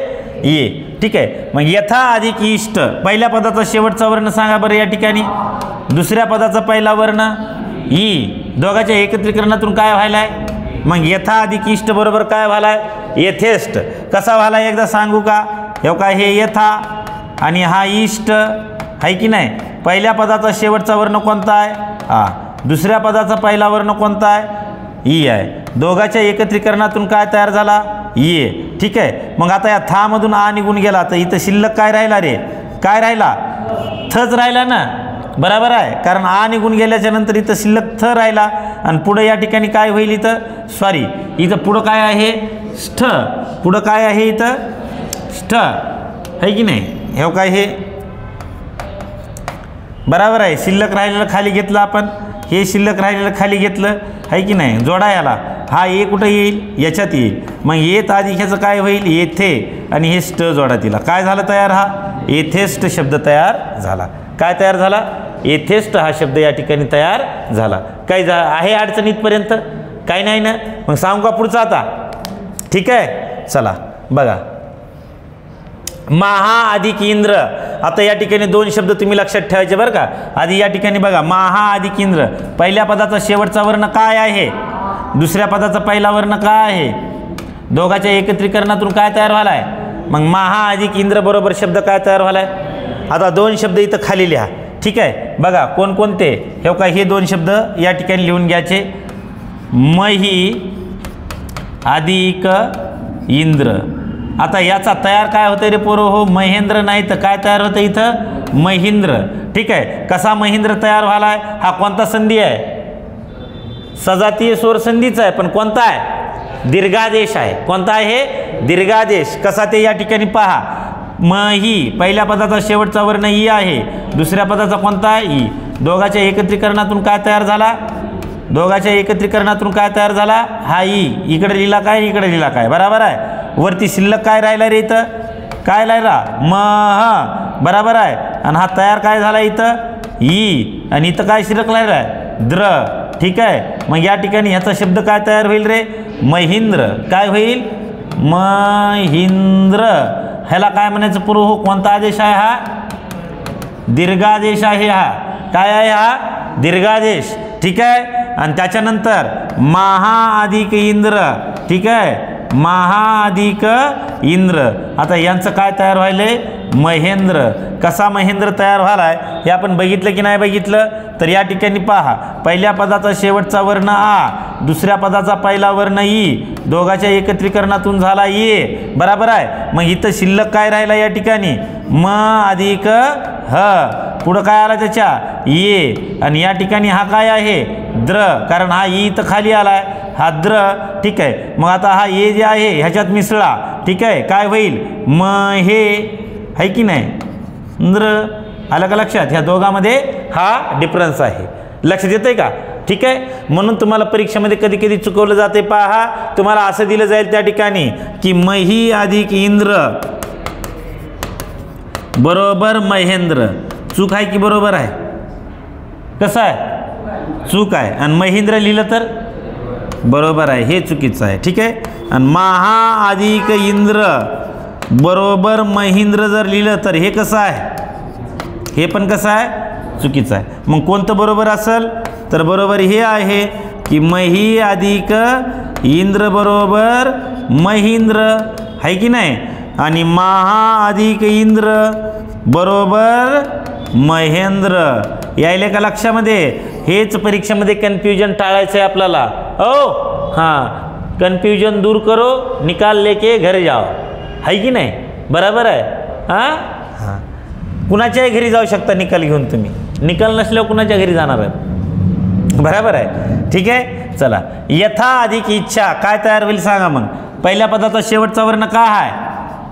ये. ठीक आहे, मग यथा अधिक इष्ट. पहिल्या पदाचा शेवटचा वर्ण सांगा बरं या ठिकाणी. दुसऱ्या पदाचा पहिला वर्ण ई. दोघांच्या एकत्रीकरणातून काय व्हायलाय? मग यथा अधिक इष्ट बरोबर काय व्हायलाय? यथेष्ट. कसा व्हायला एकदा सांगू का? हे काय? हे यथा आणि हा इष्ट आहे की नाही? पहिल्या पदाचा शेवटचा वर्ण कोणता आहे? हा. दुसऱ्या पदाचा पहिला वर्ण कोणता आहे? ई आहे. दोघांच्या एकत्रीकरणातून काय तयार झाला? ये. ठीक आहे, मग आता या था मधून आ निघून गेला तर इथं शिल्लक काय राहिला रे? काय राहिला? थच राहिला ना? बरोबर आहे, कारण आ निघून गेल्याच्या नंतर इथं शिल्लक थ राहिला. आणि पुढं या ठिकाणी काय होईल? इथं सॉरी, इथं पुढं काय आहे? स्ठ. पुढं काय आहे? इथं स्ठ आहे की नाही? हे काय? हे बरोबर आहे. शिल्लक राहिलेलं खाली घेतलं आपण, हे शिल्लक राहिलेलं खाली घेतलं आहे की नाही? जोडा याला. हा ए कुठं येईल? याच्यात येईल. मग येत आधी ह्याचं काय होईल? येथे. आणि हे स्ट जोडा तिला. काय झालं तयार? हा येथेस्ट शब्द तयार झाला. काय तयार झाला? येथेस्ट हा शब्द या ठिकाणी तयार झाला. काय आहे अडचण इथपर्यंत? काय नाही ना? मग सांगू का पुढचा आता? ठीक आहे, चला बघा महा अधिक इंद्र. आता या ठिकाणी दोन शब्द तुम्ही लक्षात ठेवायचे बरं का. आधी या ठिकाणी बघा महा अधिक इंद्र, पहिल्या पदाचा शेवटचा वर्ण काय आहे, दुसऱ्या पदाचा पहिला वर्ण काय आहे, दोघांच्या एकत्रीकरणातून काय तयार व्हायला आहे, मग महा अधिक इंद्र बरोबर शब्द काय तयार व्हायला आहे. आता दोन शब्द इथं खाली लिहा. ठीक आहे, बघा कोणकोणते, हे का हे दोन शब्द या ठिकाणी लिहून घ्यायचे. मही अधिक इंद्र. आता याचा तयार काय होतं रे पोरो, हो महेंद्र नाही तर काय तयार होतं इथं, महिंद्र. ठीक आहे, कसा महिंद्र तयार व्हायला आहे, हा कोणता संधी आहे, सजातीय स्वर संधीचा आहे, पण कोणता आहे, दीर्घादेश आहे. कोणता आहे, दीर्घादेश. कसा ते या ठिकाणी पहा. मही पहिल्या पदाचा शेवटचा वर्ण ई आहे, दुसऱ्या पदाचा कोणता आहे, ई. दोघांच्या एकत्रीकरणातून काय तयार झाला, दोघांच्या एकत्रीकरणातून काय तयार झाला, हा ई. इकडे लिहिला काय, इकडे लिहिला काय, बरोबर आहे. वरती शिल्लक काय राहिला रे इथं, काय राहिला, मह, बरोबर आहे. आणि हा तयार काय झाला इथं, ई. आणि इथं काय शिल्लक राहिला आहे, द्र. ठीक आहे, मग या ठिकाणी ह्याचा शब्द काय तयार होईल रे, महिंद्र. काय होईल, महिंद्र. ह्याला काय म्हणायचं पूर्व, हो कोणता आदेश आहे, हा दीर्घादेश आहे. हा काय आहे, हा दीर्घादेश. ठीक आहे, आणि त्याच्यानंतर महा अधिक इंद्र. ठीक आहे, महा अधिक इंद्र. आता यांचं काय तयार व्हायलंय, महेंद्र. कसा महेंद्र तयार व्हायलाय हे आपण बघितलं की नाही बघितलं. तर या ठिकाणी पहा, पहिल्या पदाचा शेवटचा वर्ण आ, दुसऱ्या पदाचा पहिला वर्ण ई, दोघांच्या एकत्रीकरणातून झाला ये, बरोबर आहे. मग इथं शिल्लक काय राहिला या ठिकाणी, म अधिक ह, पुढं काय आला त्याच्या, ये. आणि या ठिकाणी हा काय आहे, द्र, कारण हा ई तर खाली आलाय, हा द्र. ठीक आहे, मग आता हा ये जे आहे ह्याच्यात मिसळा. ठीक आहे, काय होईल, म हे आहे की नाही, इंद्र. आलं का लक्षात, ह्या दोघांमध्ये हा डिफरन्स आहे. लक्षात येतंय का. ठीक आहे, म्हणून तुम्हाला परीक्षेमध्ये कधी कधी चुकवलं जाते. पहा, तुम्हाला असं दिलं जाईल त्या ठिकाणी की मही अधिक इंद्र बरोबर महेंद्र. चूक आहे की बरोबर आहे, कसं आहे, चूक आहे. आणि महेंद्र लिहिलं तर बरोबर आहे, हे चुकीचं आहे. ठीक आहे, आणि महा अधिक इंद्र बरोबर महिंद्र जर लिहिलं तर हे कसं आहे, हे पण कसं आहे, चुकीचं आहे. मग कोणतं बरोबर असेल, तर बरोबर हे आहे की मही अधिक इंद्र बरोबर महिंद्र, आहे की नाही. आणि महा अधिक इंद्र बरोबर महेंद्र. यायले का लक्षामध्ये. हेच परीक्षेमध्ये कन्फ्युजन टाळायचं आहे आपल्याला. हो हां, कन्फ्युजन दूर करो, निकाल लेके घर जाओ, आहे की नाही, बरोबर आहे. हां हां, कुणाच्याही घरी जाऊ शकता निकाल घेऊन तुम्ही. निकाल नसल्यावर कुणाच्या घरी जाणार आहे, बरोबर आहे. ठीक आहे, चला. यथा अधिक इच्छा काय तयार होईल सांगा. मग पहिल्या पदाचा शेवटचा वर्ण काय आहे,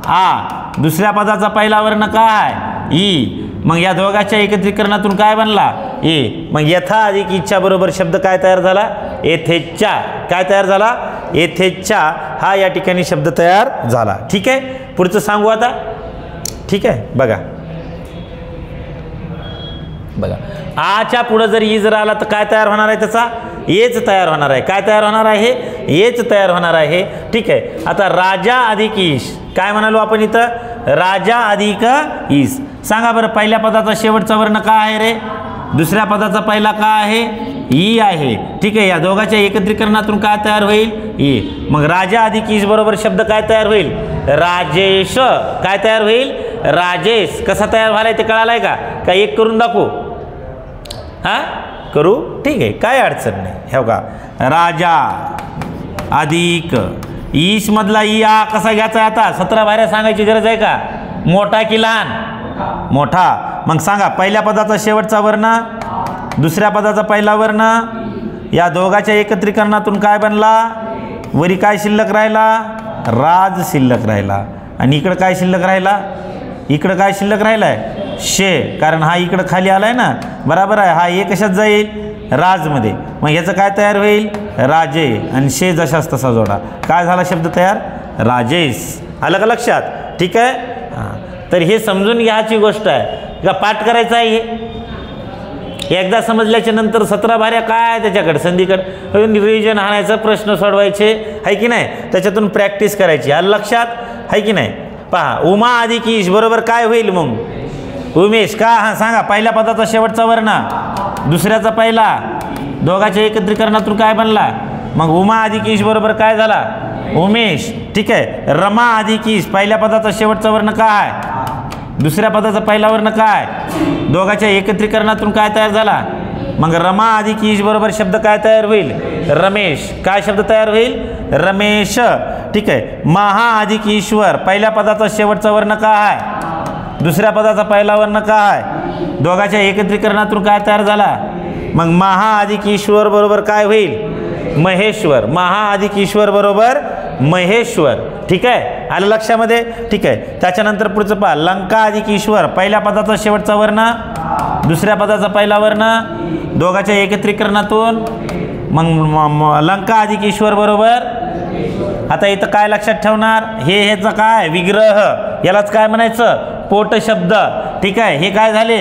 आ, दुसऱ्या पदाचा पहिला वर्ण काय आहे, ई. मग या दोघांच्या एकत्रीकरणातून काय बनला, ए. मग यथा अधिक इच्छा बरोबर शब्द काय तयार झाला, येथेच्छा. काय तयार झाला, येथेच्छा. हा या ठिकाणी शब्द तयार झाला. ठीक आहे, पुढचं सांगू आता. ठीक आहे, बघा बघा, आच्या पुढं जर ई जर आला तर काय तयार होणार आहे, त्याचा येच तयार होणार आहे. काय तयार होणार आहे, येच तयार होणार आहे. ठीक आहे, आता राजा अधिक ईश काय म्हणालो आपण इथं, राजा अधिक ईस. सांगा बरं, पहिल्या पदाचा शेवटचा वर्ण काय आहे रे, दुसऱ्या पदाचा पहिला काय आहे, ई आहे. ठीक आहे, या दोघांच्या एकत्रीकरणातून काय तयार होईल, ई. मग राजा अधिक ईश बरोबर शब्द काय तयार होईल, राजेश. काय तयार होईल, राजेश. कसा तयार व्हायला ते कळालाय का, काय एक करून दाखवू, हां करू, ठीक आहे, काय अडचण नाही. हे बघा, राजा अधिक ईश मधला ई आ कसा घ्यायचा आहे. आता 17 बाहेर सांगायची गरज आहे का, मोठा की लहान, मोठा. मग सांगा, पहिल्या पदाचा शेवटचा वर्ण, दुसऱ्या पदाचा पहिला वर्ण, या दोघांच्या एकत्रीकरणातून काय बनला, वरी काय शिल्लक राहिला, राज शिल्लक राहिला. आणि इकडं काय शिल्लक राहिला, इकडं काय शिल्लक राहिला आहे, शे. कारण हा इकडं खाली आलाय ना, बरोबर आहे. हा ए कशात जाईल, राजमध्ये. मग याचं काय तयार होईल, राजे. आणि शे जशाच तसा जोडा, काय झाला शब्द तयार, राजेश. आलं का लक्षात. ठीक आहे, हां. तर हे समजून घ्यायची गोष्ट आहे का, पाठ करायचं आहे. हे एकदा समजल्याच्या नंतर 17 भाऱ्या काय आहे त्याच्याकडे, संधीकडे रिव्हिजन आणायचं, प्रश्न सोडवायचे, आहे की नाही, त्याच्यातून प्रॅक्टिस करायची. आलं लक्षात. आहे की नाही? पहा, उमा अधिक ईश बरोबर काय होईल मग? उमेश का? हां सांगा. पहिल्या पदाचा शेवटचा वर्ण, दुसऱ्याचा पहिला, दोघांच्या एकत्रीकरणातून काय बनला? मग उमा अधिक ईश बरोबर काय झाला? उमेश. ठीक आहे. रमा अधिक ईश, पहिल्या पदाचा शेवटचा वर्ण काय? दुसऱ्या पदाचा पहिला वर्ण काय? दोघांच्या एकत्रीकरणातून काय तयार झाला? मग रमा अधिक ईश बरोबर शब्द काय तयार होईल? रमेश. काय शब्द तयार होईल? रमेश. ठीक आहे. महा अधिक ईश्वर, पहिल्या पदाचा शेवटचा वर्ण काय? दुसऱ्या पदाचा पहिला वर्ण काय? दोघांच्या एकत्रीकरणातून काय तयार झाला? मग महा अधिक ईश्वर बरोबर काय होईल? महेश्वर. महा अधिक ईश्वर बरोबर महेश्वर. ठीक आहे, आलं लक्षामध्ये? ठीक आहे. त्याच्यानंतर पुढचं पहा, लंका अधिक ईश्वर, पहिल्या पदाचा शेवटचा वर्ण, दुसऱ्या पदाचा पहिला वर्ण, दोघांच्या एकत्रीकरणातून मग लंका अधिक ईश्वर बरोबर. आता इथं काय लक्षात ठेवणार? हे ह्याचं काय? विग्रह. यालाच काय म्हणायचं? पोट शब्द. ठीक आहे. हे काय झाले?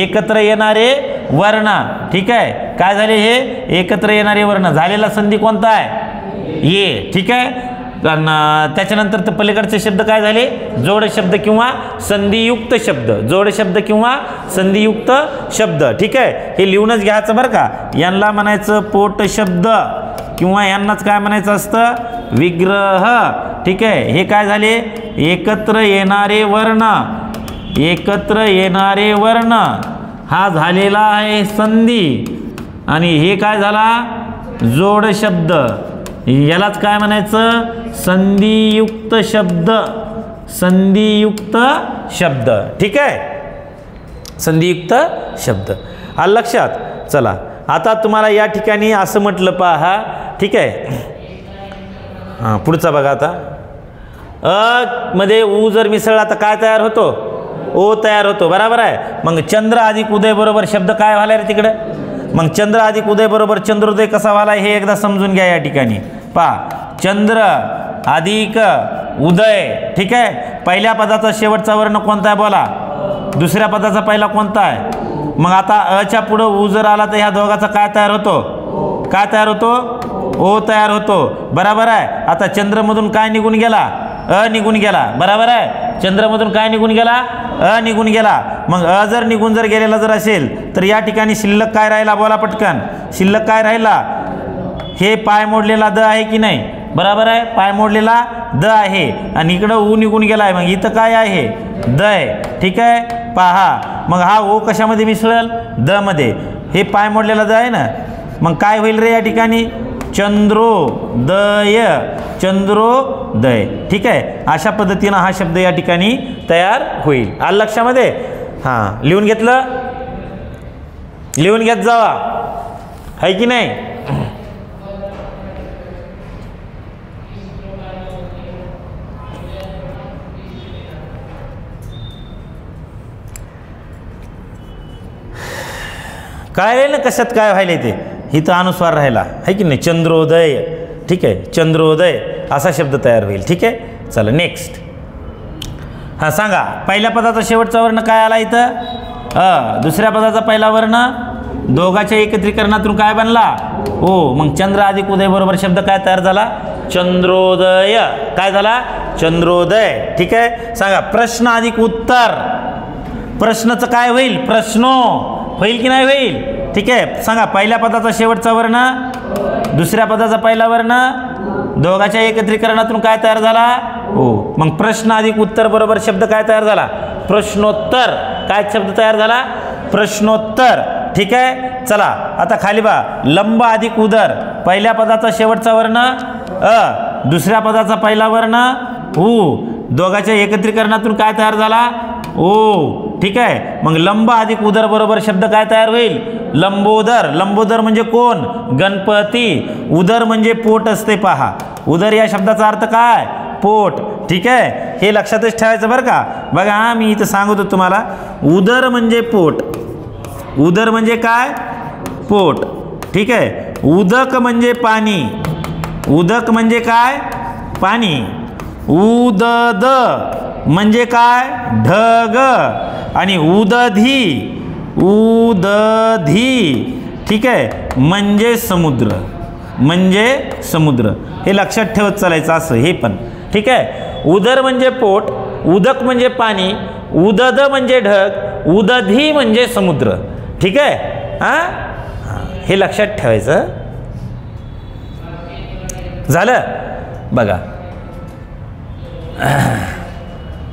एकत्र येणारे वर्ण. ठीक आहे. काय झाले? हे एकत्र येणारे वर्ण. झालेला संधी कोणता आहे? ये. ठीक आहे. त्याच्यानंतर तर पलीकडचे शब्द काय झाले? जोड शब्द किंवा संधियुक्त शब्द. जोड शब्द किंवा संधियुक्त शब्द. ठीक आहे. हे लिहूनच घ्यायचं बरं का. यांना म्हणायचं पोट शब्द किंवा यांनाच काय म्हणायचं असतं? विग्रह. ठीक आहे. हे काय झाले? एकत्र येणारे वर्ण. एकत्र येणारे वर्ण हा झालेला आहे संधी. आणि हे काय झाला? जोड शब्द. यालाच काय म्हणायचं? संधियुक्त शब्द. संधियुक्त शब्द. ठीक आहे. संधियुक्त शब्द. आलं लक्षात? चला, आता तुम्हाला या ठिकाणी असं म्हटलं पहा. ठीक आहे. हां, पुढचा बघा. आता अ मध्ये ऊ जर मिसळला तर काय तयार होतो? ओ तयार होतो. बरोबर आहे. मग चंद्र अधिक उदय बरोबर शब्द काय व्हायला रे तिकडे? मग चंद्र अधिक उदय बरोबर चंद्रोदय कसा व्हायला हे एकदा समजून घ्या. या ठिकाणी पहा, चंद्र अधिक उदय. ठीक आहे. पहिल्या पदाचा शेवटचा वर्ण कोणता आहे बोला? दुसऱ्या पदाचा पहिला कोणता आहे? मग आता अच्या पुढं ऊ जर आला तर ह्या दोघाचा काय तयार होतो? काय तयार होतो? ओ तयार होतो. बरोबर आहे. आता चंद्रमधून काय निघून गेला? अ निघून गेला. बरोबर आहे. चंद्रमधून काय निघून गेला? अ निघून गेला. मग अ जर निघून जर गेलेला जर असेल तर या ठिकाणी शिल्लक काय राहिला बोला पटकन? शिल्लक काय राहिला? हे पाय मोडलेला द आहे की नाही? बरोबर आहे. पाय मोडलेला द आहे आणि इकडं ऊ निघून गेला आहे. मग इथं काय आहे? द आहे. ठीक आहे. पहा, मग हा ओ कशामध्ये मिसळेल? द मध्ये. हे पाय मोडलेला द आहे ना. मग काय होईल रे या ठिकाणी? चंद्रोदय. चंद्रोदय. ठीक आहे. अशा पद्धतीनं हा शब्द या ठिकाणी तयार होईल. आलं लक्षामध्ये? हां, लिहून घेतलं? लिहून घेत जावा, आहे की नाही? काय राहील ना कशात काय व्हायला ते? इथं अनुस्वार राहिला, आहे की नाही? चंद्रोदय. ठीक आहे. चंद्रोदय असा शब्द तयार होईल. ठीक आहे. चला नेक्स्ट. हां सांगा, पहिल्या पदाचा शेवटचा वर्ण काय आला इथं? दुसऱ्या पदाचा पहिला वर्ण, दोघांच्या एकत्रीकरणातून काय बनला? ओ. मग चंद्र अधिक उदय बरोबर शब्द काय तयार झाला? चंद्रोदय. काय झाला? चंद्रोदय. ठीक आहे. सांगा, प्रश्न अधिक उत्तर. प्रश्नाचं काय होईल? प्रश्नो होईल की नाही होईल? ठीक आहे. सांगा, पहिल्या पदाचा शेवटचा वर्ण, दुसऱ्या पदाचा पहिला वर्ण, दोघांच्या एकत्रीकरणातून काय तयार झाला? ओ. मग प्रश्न अधिक उत्तर बरोबर शब्द काय तयार झाला? प्रश्नोत्तर. काय शब्द तयार झाला? प्रश्नोत्तर. ठीक आहे. चला आता खाली बा, लंब अधिक उदर, पहिल्या पदाचा शेवटचा वर्ण अ, दुसऱ्या पदाचा पहिला वर्ण उ, दोघांच्या एकत्रीकरणातून काय तयार झाला? ओ. ठीक आहे. मग लंब अधिक उदर बरोबर शब्द काय तयार होईल? लंबोदर. लंबोदर म्हणजे कोण? गणपती. उदर म्हणजे पोट असते. पहा, उदर या शब्दाचा अर्थ काय? पोट. ठीक आहे. हे लक्षातच ठेवायचं बरं का. बघा, मी इथं सांगतो तुम्हाला, उदर म्हणजे पोट. उदर म्हणजे काय? पोट. ठीक आहे. उदक म्हणजे पाणी. उदक म्हणजे काय? पाणी. उदद म्हणजे काय? ढग. आणि उदधी, उदधी, ठीक आहे, म्हणजे समुद्र. म्हणजे समुद्र. हे लक्षात ठेवत चालायचं असं हे पण. ठीक आहे. उदर म्हणजे पोट, उदक म्हणजे पाणी, उदद म्हणजे ढग, उदधी म्हणजे समुद्र. ठीक आहे, हे लक्षात ठेवायचं. झालं बघा.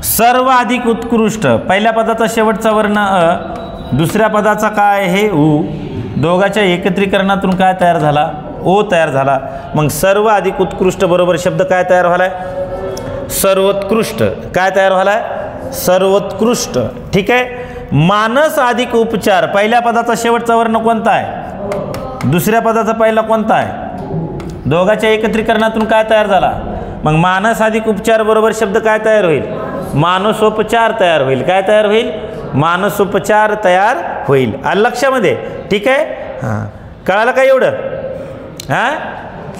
सर्व अधिक उत्कृष्ट, पहिल्या पदाचा शेवटचा वर्ण अ, दुसऱ्या पदाचा काय हे उ, दोघाच्या एकत्रीकरणातून काय तयार झाला, ओ तयार झाला. मग सर्व अधिक उत्कृष्ट बरोबर शब्द काय तयार व्हालाय, सर्वोत्कृष्ट. काय तयार व्हालाय, सर्वोत्कृष्ट. ठीक आहे. मानस अधिक उपचार, पहिल्या पदाचा शेवटचा वर्ण कोणता आहे, दुसऱ्या पदाचा पहिला कोणता आहे, दोघाच्या एकत्रीकरणातून काय तयार झाला. मग मानस अधिक उपचार बरोबर शब्द काय तयार होईल, मानसोपचार तयार होईल. काय तयार होईल, मानसोपचार तयार होईल. आलं लक्षामध्ये. ठीक आहे. हां, कळालं का एवढं. हां,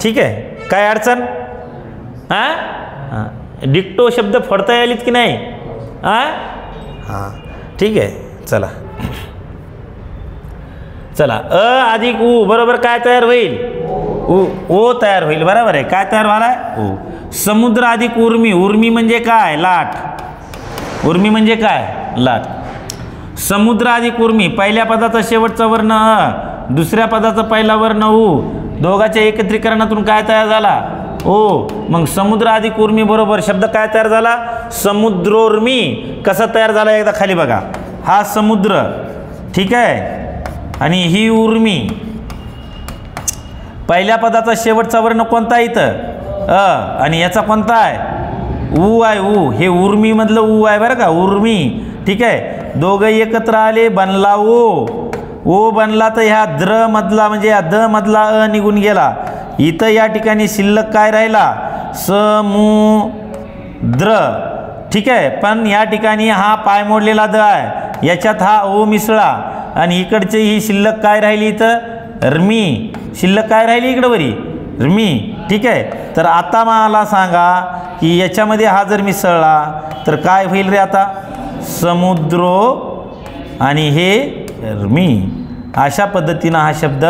ठीक आहे. काय अडचण. हां, डिक्टो शब्द फोडता यायलीत की नाही. हां, ठीक आहे. चला चला, अ अधिक उ बरोबर काय तयार होईल, ओ तयार होईल. बरोबर आहे. काय तयार व्हायला, ओ. समुद्र अधिक उर्मी, उर्मी म्हणजे काय, लाट. उर्मी म्हणजे काय, लाट. समुद्र अधिक उर्मी, पहिल्या पदाचा शेवटचा वर्ण अ, दुसऱ्या पदाचा पहिला वर्ण उ, दोघाच्या एकत्रीकरणातून काय तयार झाला, ओ. मग समुद्र अधिक उर्मी बरोबर शब्द काय तयार झाला, समुद्रोर्मी. कसा तयार झाला एकदा खाली बघा. हा समुद्र, ठीक आहे, आणि ही उर्मी. पहिल्या पदाचा शेवटचा वर्ण कोणता आहे इथं, अ, आणि याचा कोणता आहे, उ आहे. उ हे उर्मी मधलं उ आहे बरं का, उर्मी. ठीक आहे. दोघं एकत्र आले, बनला ओ. ओ बनला तर ह्या द्र मधला म्हणजे या द मधला अ निघून गेला. इथं या ठिकाणी शिल्लक काय राहिला, समुद्र. ठीक आहे. पण या ठिकाणी हा पाय मोडलेला द आहे, याच्यात हा ओ मिसळा, आणि इकडची ही शिल्लक काय राहिली इथं, रमी. शिल्लक काय राहिली इकडं वरी, रमी. ठीक आहे. तर आता मला सांगा की याच्यामध्ये हा जर मिसळला तर काय होईल रे, आता समुद्रो आणि हे रमी. अशा पद्धतीनं हा शब्द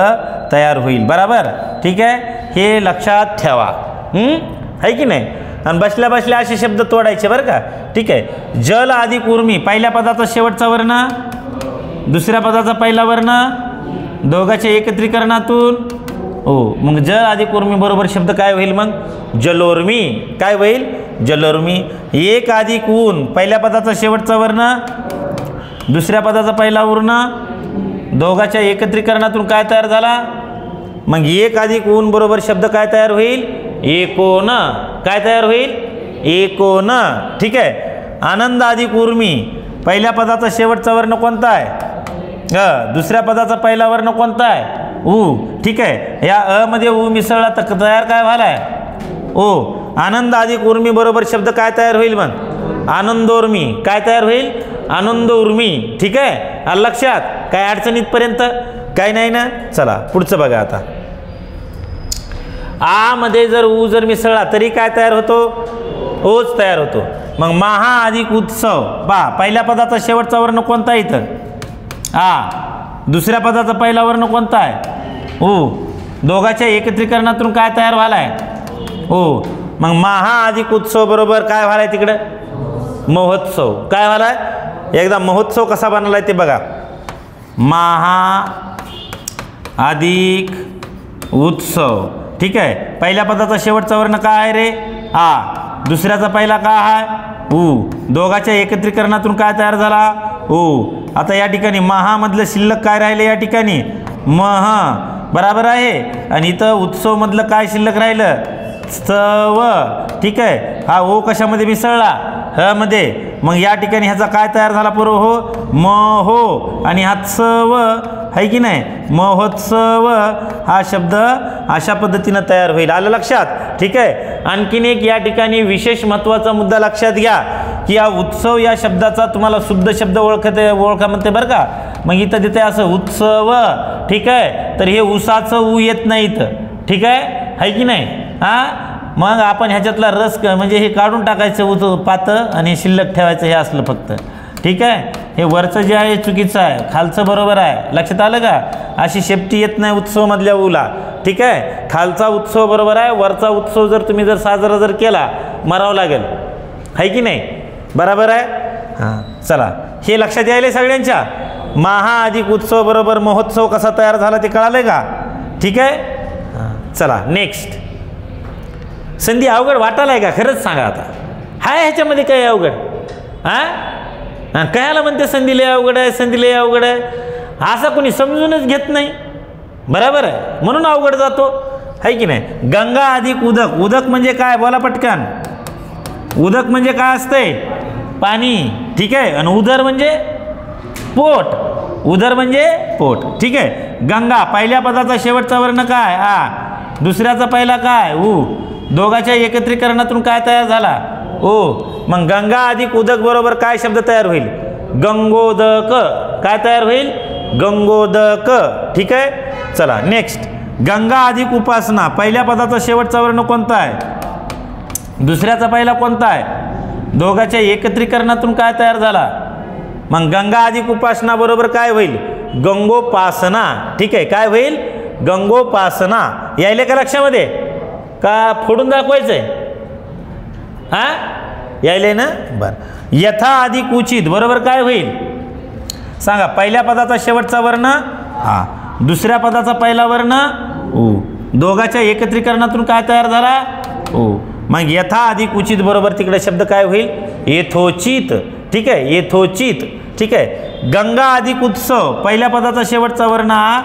तयार होईल. बरोबर. ठीक आहे. हे लक्षात ठेवा. आहे की नाही. आणि बसल्या बसल्या असे शब्द तोडायचे बरं का. ठीक आहे. जल अधिक उर्मी, पहिल्या पदाचा शेवटचा वर्ण, दुसऱ्या पदाचा पहिला वर्ण, दोघाच्या एकत्रीकरणातून ओ. मग जल अधिक उर्मी बरोबर शब्द काय होईल मग, जलोर्मी. काय होईल, जलोर्मी. एक अधिक ऊन, पहिल्या पदाचा शेवटचा वर्ण, दुसऱ्या पदाचा पहिला वर्ण, दोघाच्या एकत्रीकरणातून काय तयार झाला, मग एक अधिक ऊन बरोबर शब्द काय तयार होईल, एकोन. काय तयार होईल, एकोन. ठीक आहे. आनंद अधिक उर्मी, पहिल्या पदाचा शेवटचा वर्ण कोणता आहे, दुसऱ्या पदाचा पहिला वर्ण कोणता आहे, उ. ठीक आहे. या अ मध्ये उ मिसळला तर तयार काय व्हायलाय, ओ. आनंद अधिक उर्मी बरोबर शब्द काय तयार होईल मग, आनंदोर्मी. काय तयार होईल, आनंद उर्मी. ठीक आहे. लक्षात. काय अडचणीतपर्यंत काय नाही ना. चला पुढचं बघा. आता आ मध्ये जर उ जर मिसळला तरी काय तयार होतो, ओच तयार होतो. मग महा अधिक उत्सव, पहा पहिल्या पदाचा शेवटचा वर्ण कोणता आहे इथं, आ. दुसऱ्या पदाचा पहिला वर्ण कोणता आहे, ओ. दोघाच्या एकत्रीकरणातून काय तयार व्हायलाय, ओ. मग महा अधिक उत्सव बरोबर काय व्हायलाय तिकडं, महोत्सव. काय व्हायलाय, एकदा महोत्सव कसा बनलाय ते बघा. महा अधिक उत्सव. ठीक आहे. पहिल्या पदाचा शेवटचा वर्ण काय आहे रे, आ. दुसऱ्याचा पहिला काय आहे, उ. दोघाच्या एकत्रीकरणातून काय तयार झाला, ओ. आता या ठिकाणी महामधलं शिल्लक काय राहिलं, या ठिकाणी मह. बराबर आहे. आणि इथं उत्सव मधलं काय शिल्लक राहिलं, स्तव. ठीक आहे. हा ओ कशामध्ये मिसळला, ह मध्ये. मग या ठिकाणी ह्याचा काय तयार झाला पूर्व, हो, महो. आणि हा त्सव आहे की नाही, महोत्सव. हा शब्द अशा पद्धतीनं तयार होईल. आलं लक्षात. ठीक आहे. आणखीन एक या ठिकाणी विशेष महत्त्वाचा मुद्दा लक्षात घ्या की या उत्सव या शब्दाचा तुम्हाला शुद्ध शब्द ओळखा म्हणते बरं का. मग इथं तिथे असं उत्सव. ठीक आहे. तर हे उसाचं ऊ येत नाही इथं. ठीक आहे की नाही. मग आपण ह्याच्यातला रस म्हणजे हे काढून टाकायचं पातं आणि शिल्लक ठेवायचं, हे असलं फक्त. ठीक आहे. हे वरचं जे आहे चुकीचं आहे, खालचं बरोबर आहे. लक्षात आलं का. अशी शेपटी येत नाही उत्सव मधल्या ऊला. ठीक आहे. खालचा उत्सव बरोबर आहे, वरचा उत्सव जर तुम्ही जर साजरा जर केला, मरावं लागेल. आहे की नाही? बरोबर आहे. हां चला हे लक्षात यायले सगळ्यांच्या. महा अधिक उत्सव बरोबर महोत्सव कसा तयार झाला ते कळालं का? ठीक आहे. हां चला नेक्स्ट. संधी अवघड वाटायला आहे का? खरंच सांगा आता. हाय ह्याच्यामध्ये काय अवघड? हां कयाला म्हणते संधी लय अवघड आहे, संधी लय अवघड आहे. असं कोणी समजूनच घेत नाही. बरोबर आहे, म्हणून अवघड जातो आहे की नाही? गंगा अधिक उदक. उदक म्हणजे काय बोला पटकन. उदक म्हणजे काय असतंय? पाणी. ठीक आहे. आणि उदर म्हणजे पोट. उदर म्हणजे पोट. ठीक आहे. गंगा पहिल्या पदाचा शेवटचा वर्ण काय? आ. दुसऱ्याचा पहिला काय? उ. दोघाच्या एकत्रीकरणातून काय तयार झाला? ओ. मग गंगा अधिक उदक बरोबर काय शब्द तयार होईल? गंगोदक. काय तयार होईल? गंगोदक. ठीक आहे. चला नेक्स्ट. गंगा अधिक उपासना. पहिल्या पदाचा शेवटचा वर्ण कोणता आहे? दुसऱ्याचा पहिला कोणता आहे? दोघाच्या एकत्रीकरणातून काय तयार झाला? मग गंगा अधिक उपासना बरोबर काय होईल? गंगोपासना. ठीक आहे. काय होईल? गंगोपासना. यायले का लक्षामध्ये? का फोडून दाखवायचंय? हा यायले ना? बरं. यथा अधिक उचित बरोबर काय होईल? सांगा. पहिल्या पदाचा शेवटचा वर्ण हा, दुसऱ्या पदाचा पहिला वर्ण उ. दोघाच्या एकत्रीकरणातून काय तयार झाला? उ. मग यथा अधिक उचित बरोबर तिकडे शब्द काय होईल? यथोचित. ठीक आहे. यथोचित. ठीक आहे. गंगा अधिक उत्सव. पहिल्या पदाचा शेवटचा वर्ण आ,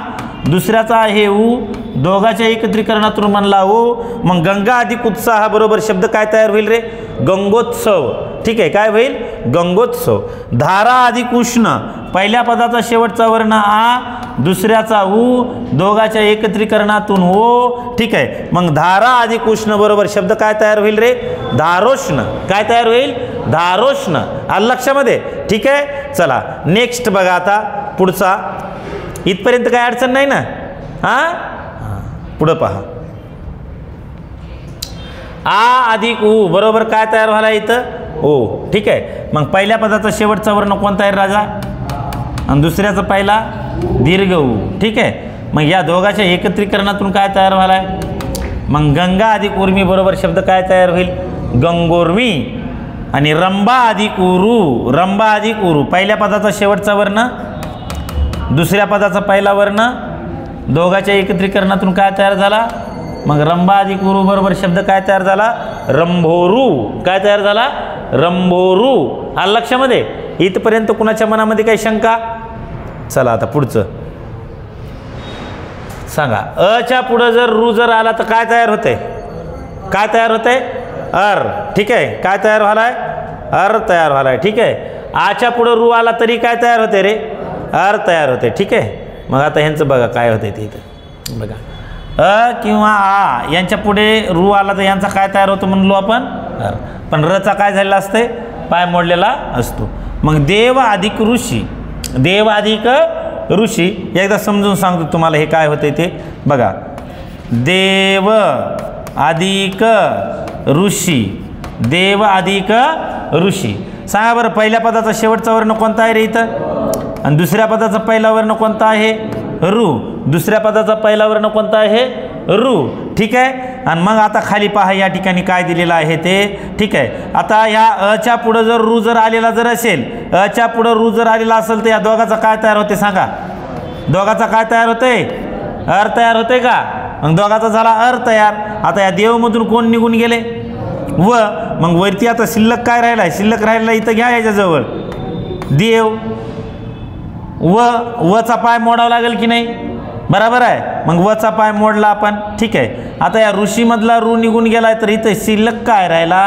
दुसऱ्याचा आहे उ, दोघाच्या एकत्रीकरणातून म्हणला ओ. मग गंगा अधिक उत्साह बरोबर शब्द काय तयार होईल रे? गंगोत्सव. ठीक आहे. काय होईल? गंगोत्सव. धारा अधिक उष्ण. पहिल्या पदाचा शेवटचा वर्ण आ, दुसऱ्याचा उ, दोघाच्या एकत्रीकरणातून ओ. ठीक आहे. मग धारा अधिक उष्ण बरोबर शब्द काय तयार होईल रे? धारोष्ण. काय तयार होईल? धारोष्ण. आलं लक्षामध्ये? ठीक आहे. चला नेक्स्ट बघा आता पुढचा. इथपर्यंत काय अडचण नाही ना? हां पुढं पहा. आ अधिक उ बरोबर काय तयार व्हायला इथं? ओ. ठीक आहे. मग पहिल्या पदाचा शेवटचा वर्ण कोणता आहे राजा? आणि दुसऱ्याचा पहिला दीर्घ उ. ठीक आहे. मग या दोघाच्या एकत्रीकरणातून काय तयार व्हायला आहे? मग गंगा अधिक उर्मी बरोबर शब्द काय तयार होईल? गंगोर्मी. आणि रंभा अधिक उरू. रंभा अधिक उरू. पहिल्या पदाचा शेवटचा वर्ण, दुसऱ्या पदाचा पहिला वर्ण, दोघाच्या एकत्रीकरणातून काय तयार झाला? मग रंभा अधिक उरू बरोबर शब्द काय तयार झाला? रंभोरू. काय तयार झाला? रंभोरू. आलं लक्षामध्ये? इथपर्यंत कुणाच्या मनामध्ये काही शंका? चला आता पुढचं सांगा. अच्या पुढं जर रू जर आला तर काय तयार होते? काय तयार होते? अर. ठीक आहे. काय तयार व्हायलाय? अर तयार व्हायलाय. ठीक आहे. आच्या पुढं रू आला तरी काय तयार होते रे? अर तयार होते. ठीक आहे. मग आता ह्यांचं बघा काय होते ते इथं बघा. अ किंवा आ यांच्या पुढे रू आला तर यांचा काय तयार होतो म्हणलो आपण? अर. पण रचा काय झालेला असते? पाय मोडलेला असतो. मग देव अधिक ऋषी. देव अधिक ऋषी. एकदा समजून सांगतो तुम्हाला हे काय होते ते बघा. देव अधिक ऋषी. देव अधिक ऋषी. सांगा बरं पहिल्या पदाचा शेवटचा वर्ण कोणता आहे रे इथं? आणि दुसऱ्या पदाचा पहिला वर्ण कोणता आहे? रू. दुसऱ्या पदाचा पहिला वर्ण कोणता आहे? रू. ठीक आहे. आणि मग आता खाली पहा या ठिकाणी काय दिलेलं आहे ते. ठीक आहे. आता ह्या अच्या पुढं जर रू जर आलेला जर असेल, अच्या पुढं रू जर आलेला असेल तर या दोघाचा काय तयार होते सांगा? दोघाचा काय तयार होते? अर तयार होते का? मग दोघाचा झाला अर तयार. आता या देवमधून कोण निघून गेले? व. मग वरती आता शिल्लक काय राहिला? शिल्लक राहिला इथं घ्या याच्याजवळ देव. वचा पाय मोडावा लागेल की नाही? बरोबर आहे. मग वचा पाय मोडला आपण. ठीक आहे. आता या ऋषीमधला रू निघून गेलाय तर इथं शिल्लक काय राहिला?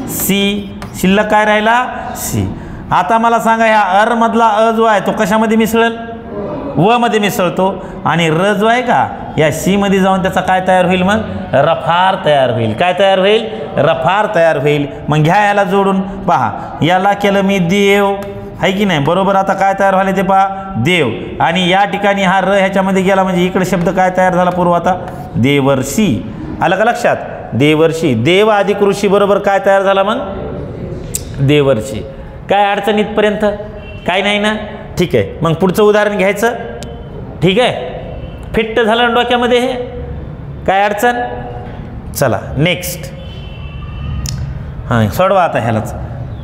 सी. शिल्लक काय राहिला? सी. आता मला सांगा ह्या अर मधला अ जो आहे तो कशामध्ये मिसळेल? व मध्ये मिसळतो. आणि र जो आहे का या सी मध्ये जाऊन त्याचा काय तयार होईल? मग रफार तयार होईल. काय तयार होईल? रफार तयार होईल. मग घ्या याला जोडून पहा. याला केलं मी देव आहे की नाही? बरोबर. आता काय तयार व्हायला ते पहा? देव. आणि या ठिकाणी हा र ह्याच्यामध्ये गेला म्हणजे इकडे शब्द काय तयार झाला पूर्व? आता देवर्षी. आलं का लक्षात? देवर्षी. देव अधिक ऋषी बरोबर काय तयार झाला? मग देवर्षी. काय अडचण इथपर्यंत? काय नाही ना? ठीक आहे. मग पुढचं उदाहरण घ्यायचं. ठीक आहे. फिट्ट झालं डोक्यामध्ये हे? काय अडचण? चला नेक्स्ट. हां सोडवा आता ह्यालाच.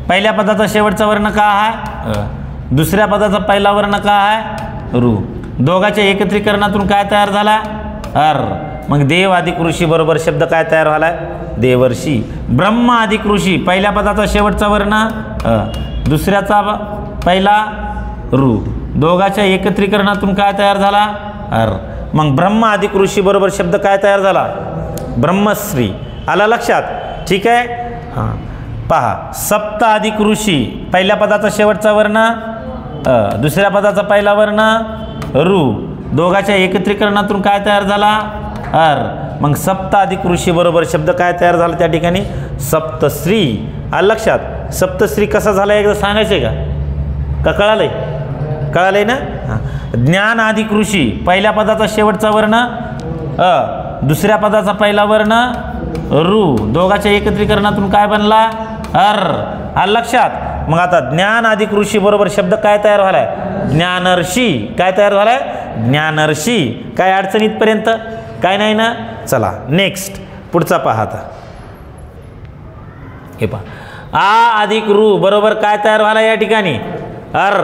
पहिल्या पदाचा शेवटचा वर्ण का आहे दुसऱ्या पदाचा पहिला वर्ण का आहे रू. दोघाच्या एकत्रीकरणातून काय तयार झाला अर. मग देव अधिक ऋषी बरोबर शब्द काय तयार झालाय देवर्षी. ब्रह्म अधिक ऋषी पहिल्या पदाचा शेवटचा वर्ण दुसऱ्याचा पहिला रू. दोघाच्या एकत्रीकरणातून काय तयार झाला अर. मग ब्रह्म अधिक ऋषी बरोबर शब्द काय तयार झाला ब्रह्मश्री. आला लक्षात. ठीक आहे. हां पहा सप्त अधिक ऋषी पहिल्या पदाचा शेवटचा वर्ण दुसऱ्या पदाचा पहिला वर्ण रू. दोघाच्या एकत्रीकरणातून काय तयार झाला अर. मग सप्त अधिक ऋषी बरोबर शब्द काय तयार झाला त्या ठिकाणी सप्तश्री. आलं लक्षात. सप्तश्री कसा झाला एकदा सांगायचं का कळालंय कळालंय ना. हां ज्ञान अधिक ऋषी पहिल्या पदाचा शेवटचा वर्ण दुसऱ्या पदाचा पहिला वर्ण रू. दोघाच्या एकत्रीकरणातून काय बनला अर. आलं लक्षात. मग आता ज्ञान अधिक ऋषी बरोबर शब्द काय तयार झालाय ज्ञानर्षी. काय तयार झालाय ज्ञानर्षी. काय अडचण इथपर्यंत काय नाही ना. चला नेक्स्ट पुढचा पहा आता. हे पहा आ अधिक रू बरोबर काय तयार झाला या ठिकाणी अर.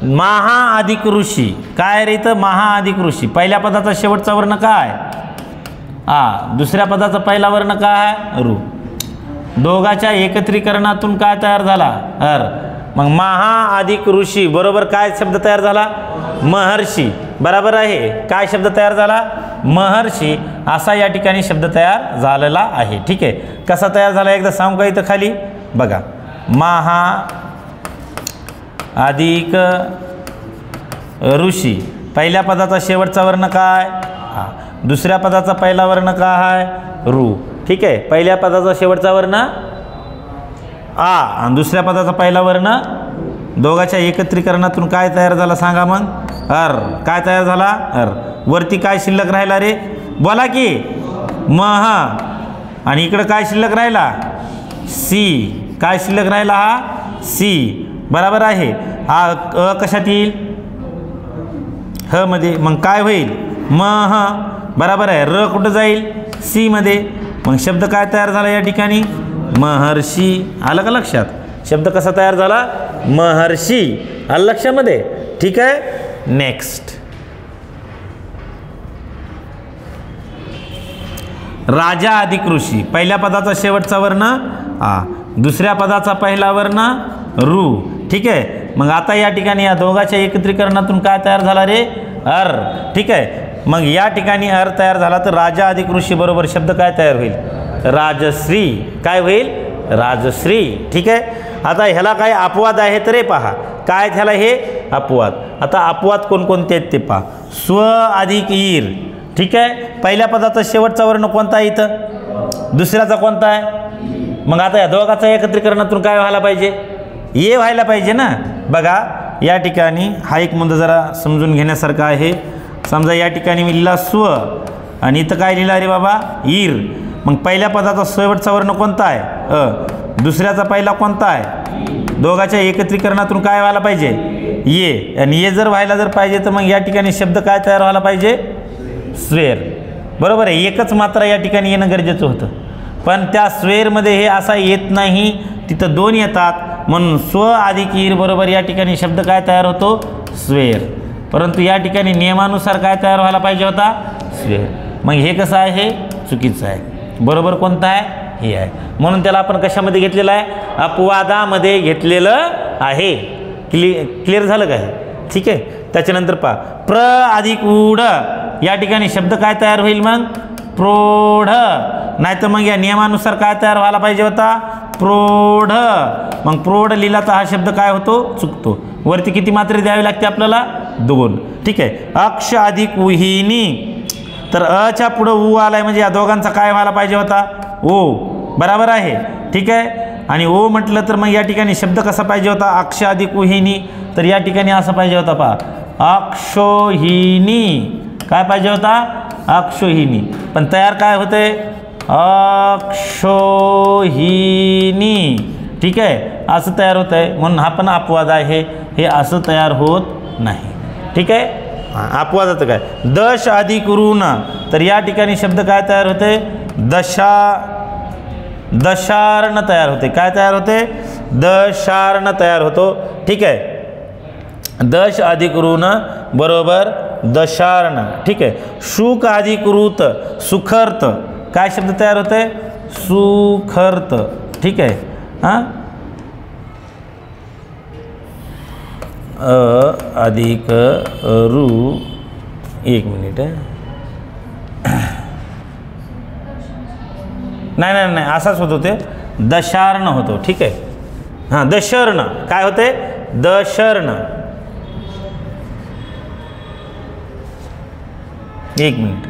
महा अधिक ऋषी काय रे इथं महा अधिक ऋषी पहिल्या पदाचा शेवटचा वर्ण काय दुसऱ्या पदाचा पहिला वर्ण काय रू. दोघाच्या एकत्रीकरणातून काय तयार झाला अर. मग महा अधिक ऋषी बरोबर काय शब्द तयार झाला महर्षी. बरोबर आहे. काय शब्द तयार झाला महर्षी असा या ठिकाणी शब्द तयार झालेला आहे. ठीक आहे. कसा तयार झाला एकदा सांगू का इथं खाली बघा. महा अधिक ऋषी पहिल्या पदाचा शेवटचा वर्ण काय दुसऱ्या पदाचा पहिला वर्ण काय आहे रू. ठीक आहे. पहिल्या पदाचा शेवटचा वर्ण आणि दुसऱ्या पदाचा पहिला वर्ण दोघाच्या एकत्रीकरणातून काय तयार झाला सांगा मग अर. काय तयार झाला अर. वरती काय शिल्लक राहिला रे बोला की मह. आणि इकडं काय शिल्लक राहिला सी. काय शिल्लक राहिला हा सी. बरोबर आहे. हा कशात येईल ह मध्ये. मग काय होईल मह. बरोबर आहे. र कुठं जाईल सी मध्ये. मग शब्द काय तयार झाला या ठिकाणी महर्षी. आलं का लक्षात. शब्द कसा तयार झाला महर्षी. आलं लक्षामध्ये. ठीक आहे. नेक्स्ट राजा अधिक ऋषी पहिल्या पदाचा शेवटचा वर्ण दुसऱ्या पदाचा पहिला वर्ण रू. ठीक आहे. मग आता या ठिकाणी या दोघाच्या एकत्रीकरणातून काय तयार झाला रे अर. ठीक आहे. मग या ठिकाणी अर तयार झाला तर राजा अधिक ऋषी बरोबर शब्द काय तयार होईल राजश्री. काय होईल राजश्री. ठीक आहे. आता ह्याला काय अपवाद आहे तर रे पहा काय ह्याला हे अपवाद. आता अपवाद कोणकोणते आहेत ते पहा. स्व अधिक ईर. ठीक आहे. पहिल्या पदाचा शेवटचा वर्ण कोणता आहे इथं दुसऱ्याचा कोणता आहे. मग आता या दोघाचा एकत्रीकरणातून काय व्हायला पाहिजे ये व्हायला पाहिजे ना. बघा या ठिकाणी हा एक मुद्दा जरा समजून घेण्यासारखा आहे. समजा या ठिकाणी मी लिहिला स्व आणि इथं काय लिहिला रे बाबा ईर. मग पहिल्या पदाचा शेवटचा वर्ण कोणता आहे दुसऱ्याचा पहिला कोणता आहे. दोघाच्या एकत्रीकरणातून काय व्हायला पाहिजे ये. आणि ये जर व्हायला जर पाहिजे तर मग या ठिकाणी शब्द काय तयार व्हायला पाहिजे स्वेर. बरोबर आहे. एकच मात्रा या ठिकाणी येणं गरजेचं होतं. पण त्या स्वेरमध्ये हे असा येत नाही. तिथं दोन येतात म्हणून स्व अधिक ईर बरोबर या ठिकाणी शब्द काय तयार होतो स्वेर. परंतु या ठिकाणी नियमानुसार काय तयार व्हायला पाहिजे होता स्वेर. मग हे कसं आहे हे चुकीचं आहे. बरोबर कोणतं आहे हे आहे. म्हणून त्याला आपण कशामध्ये घेतलेलं आहे अपवादामध्ये घेतलेलं आहे. क्लिअर झालं काय. ठीक आहे. त्याच्यानंतर पहा प्र अधिक ऊढ या ठिकाणी शब्द काय तयार होईल मग प्रौढ. नाही तर मग या नियमानुसार काय तयार व्हायला पाहिजे होता प्रौढ. मग प्रौढ लिहिला तर हा शब्द काय होतो चुकतो. वरती किती मात्रे द्यावी लागते आपल्याला 2. ठीक आहे. अक्ष अधिक उहिनी तर अच्या पुढं ऊ आलाय म्हणजे या दोघांचा काय व्हायला पाहिजे होता ओ. बरोबर आहे. ठीक आहे. आणि ओ म्हटलं तर मग या ठिकाणी शब्द कसा पाहिजे होता अक्ष अधिक उहिनी. तर या ठिकाणी असं पाहिजे होता पहा अक्षोहिनी. काय पाहिजे होता अक्षोहिनी. पण तयार काय होते अक्षोहिनी. ठीक आहे. असं तयार होत आहे म्हणून हा पण अपवाद आहे. हे असं तयार होत नाही. ठीक आहे. अपवादाचं काय दश अधिक ऋण तर या ठिकाणी शब्द काय तयार होते दशा दशार्ण तयार होते. काय तयार होते? दशार्ण तयार होतो. ठीक आहे. दश अधिक ऋण बरोबर दशार्ण. ठीक आहे. शुक अधिक ऋत सुखर्त. काय शब्द तयार होते? सुखर्त. ठीक आहे. हां अधिक रू, एक मिनिट आहे. नाही असाच होतो ते दशार्ण होतो. ठीक आहे. हां दशर्ण काय होते? दशर्ण. एक मिनिट.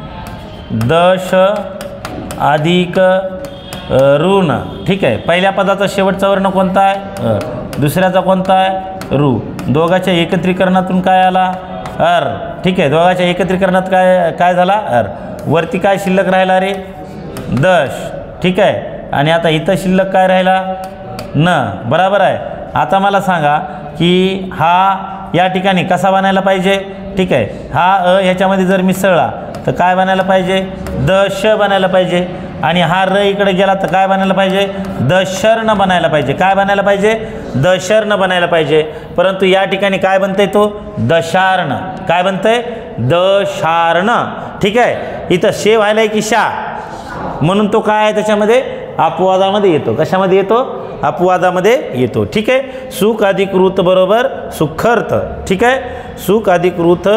दश अधिक ऋण. ठीक आहे. पहिल्या पदाचा शेवटचा वर्ण कोणता आहे? दुसऱ्याचा कोणता आहे? रू. दोघांच्या एकत्रीकरणातून काय आला? अर. ठीक आहे. दोघांच्या एकत्रीकरणात काय झाला? अर. वरती काय शिल्लक राहिला रे? दश. ठीक आहे. आणि आता इथं शिल्लक काय राहिला? न. बरोबर आहे. आता मला सांगा की हा या ठिकाणी कसा बनायला पाहिजे? ठीक आहे. हा ह्याच्यामध्ये जर मिसळला तर काय बनायला पाहिजे? दश बनायला पाहिजे. आणि हा र इकडे गेला तर काय बनायला पाहिजे? दशर्ण बनायला पाहिजे. काय बनायला पाहिजे? दशर्ण बनायला पाहिजे. परंतु या ठिकाणी काय बनतंय? तो दशार्ण. काय बनतंय? दशार्ण. ठीक आहे. इथं शे व्हायलाय की शा, म्हणून तो काय आहे त्याच्यामध्ये? अपवादामध्ये येतो. कशामध्ये येतो? अपवादामध्ये येतो. ठीक आहे. सुख अधिक ऋत बरोबर सुखर्त. ठीक आहे. सुख अधिक ऋत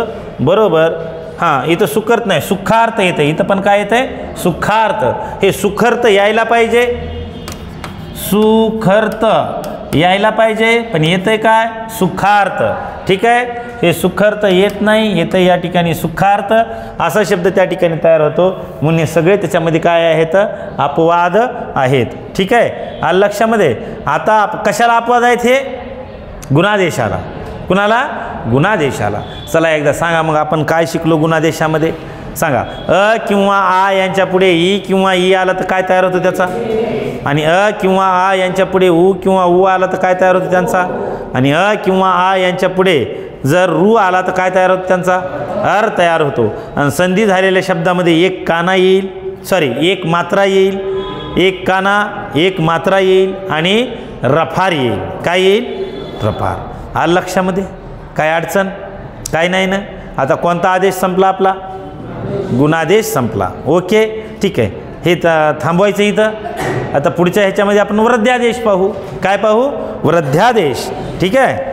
बरोबर, हां इथं सुखर्त नाही सुखार्थ येतं. इथं पण काय येतं आहे? सुखार्थ. हे सुखर्त यायला पाहिजे, सुखर्त यायला पाहिजे, पण येतंय काय? सुखार्थ. ठीक आहे. हे सुखर्त येत नाही, येतं या ठिकाणी सुखार्थ असा शब्द त्या ठिकाणी तयार होतो. म्हणून हे सगळे त्याच्यामध्ये काय आहेत? अपवाद आहेत. ठीक आहे. आलं लक्षामध्ये? आता कशाला अपवाद आहेत हे? गुणादेशाला. कुणाला? गुणादेशाला. चला एकदा सांगा मग आपण काय शिकलो गुणादेशामध्ये? सांगा. अ किंवा आ यांच्या पुढे ई किंवा ई आला तर काय तयार होतं त्याचा? आणि अ किंवा आ यांच्या पुढे उ किंवा उ आला तर काय तयार होतं त्यांचा? आणि अ किंवा आ यांच्या पुढे जर रू आला तर काय तयार होतं त्यांचा? अर तयार होतो. आणि संधी झालेल्या शब्दामध्ये एक काना येईल, सॉरी एक मात्रा येईल, एक काना एक मात्रा येईल आणि रफार येईल. काय येईल? रफार. आलं लक्षामध्ये? काय अडचण? काय नाही ना. आता कोणता आदेश संपला आपला? गुणादेश संपला. ओके. ठीक आहे. हे थांबवायचं इथं. आता पुढच्या ह्याच्यामध्ये आपण वृद्ध्यादेश पाहू. काय पाहू? वृद्ध्यादेश. ठीक आहे.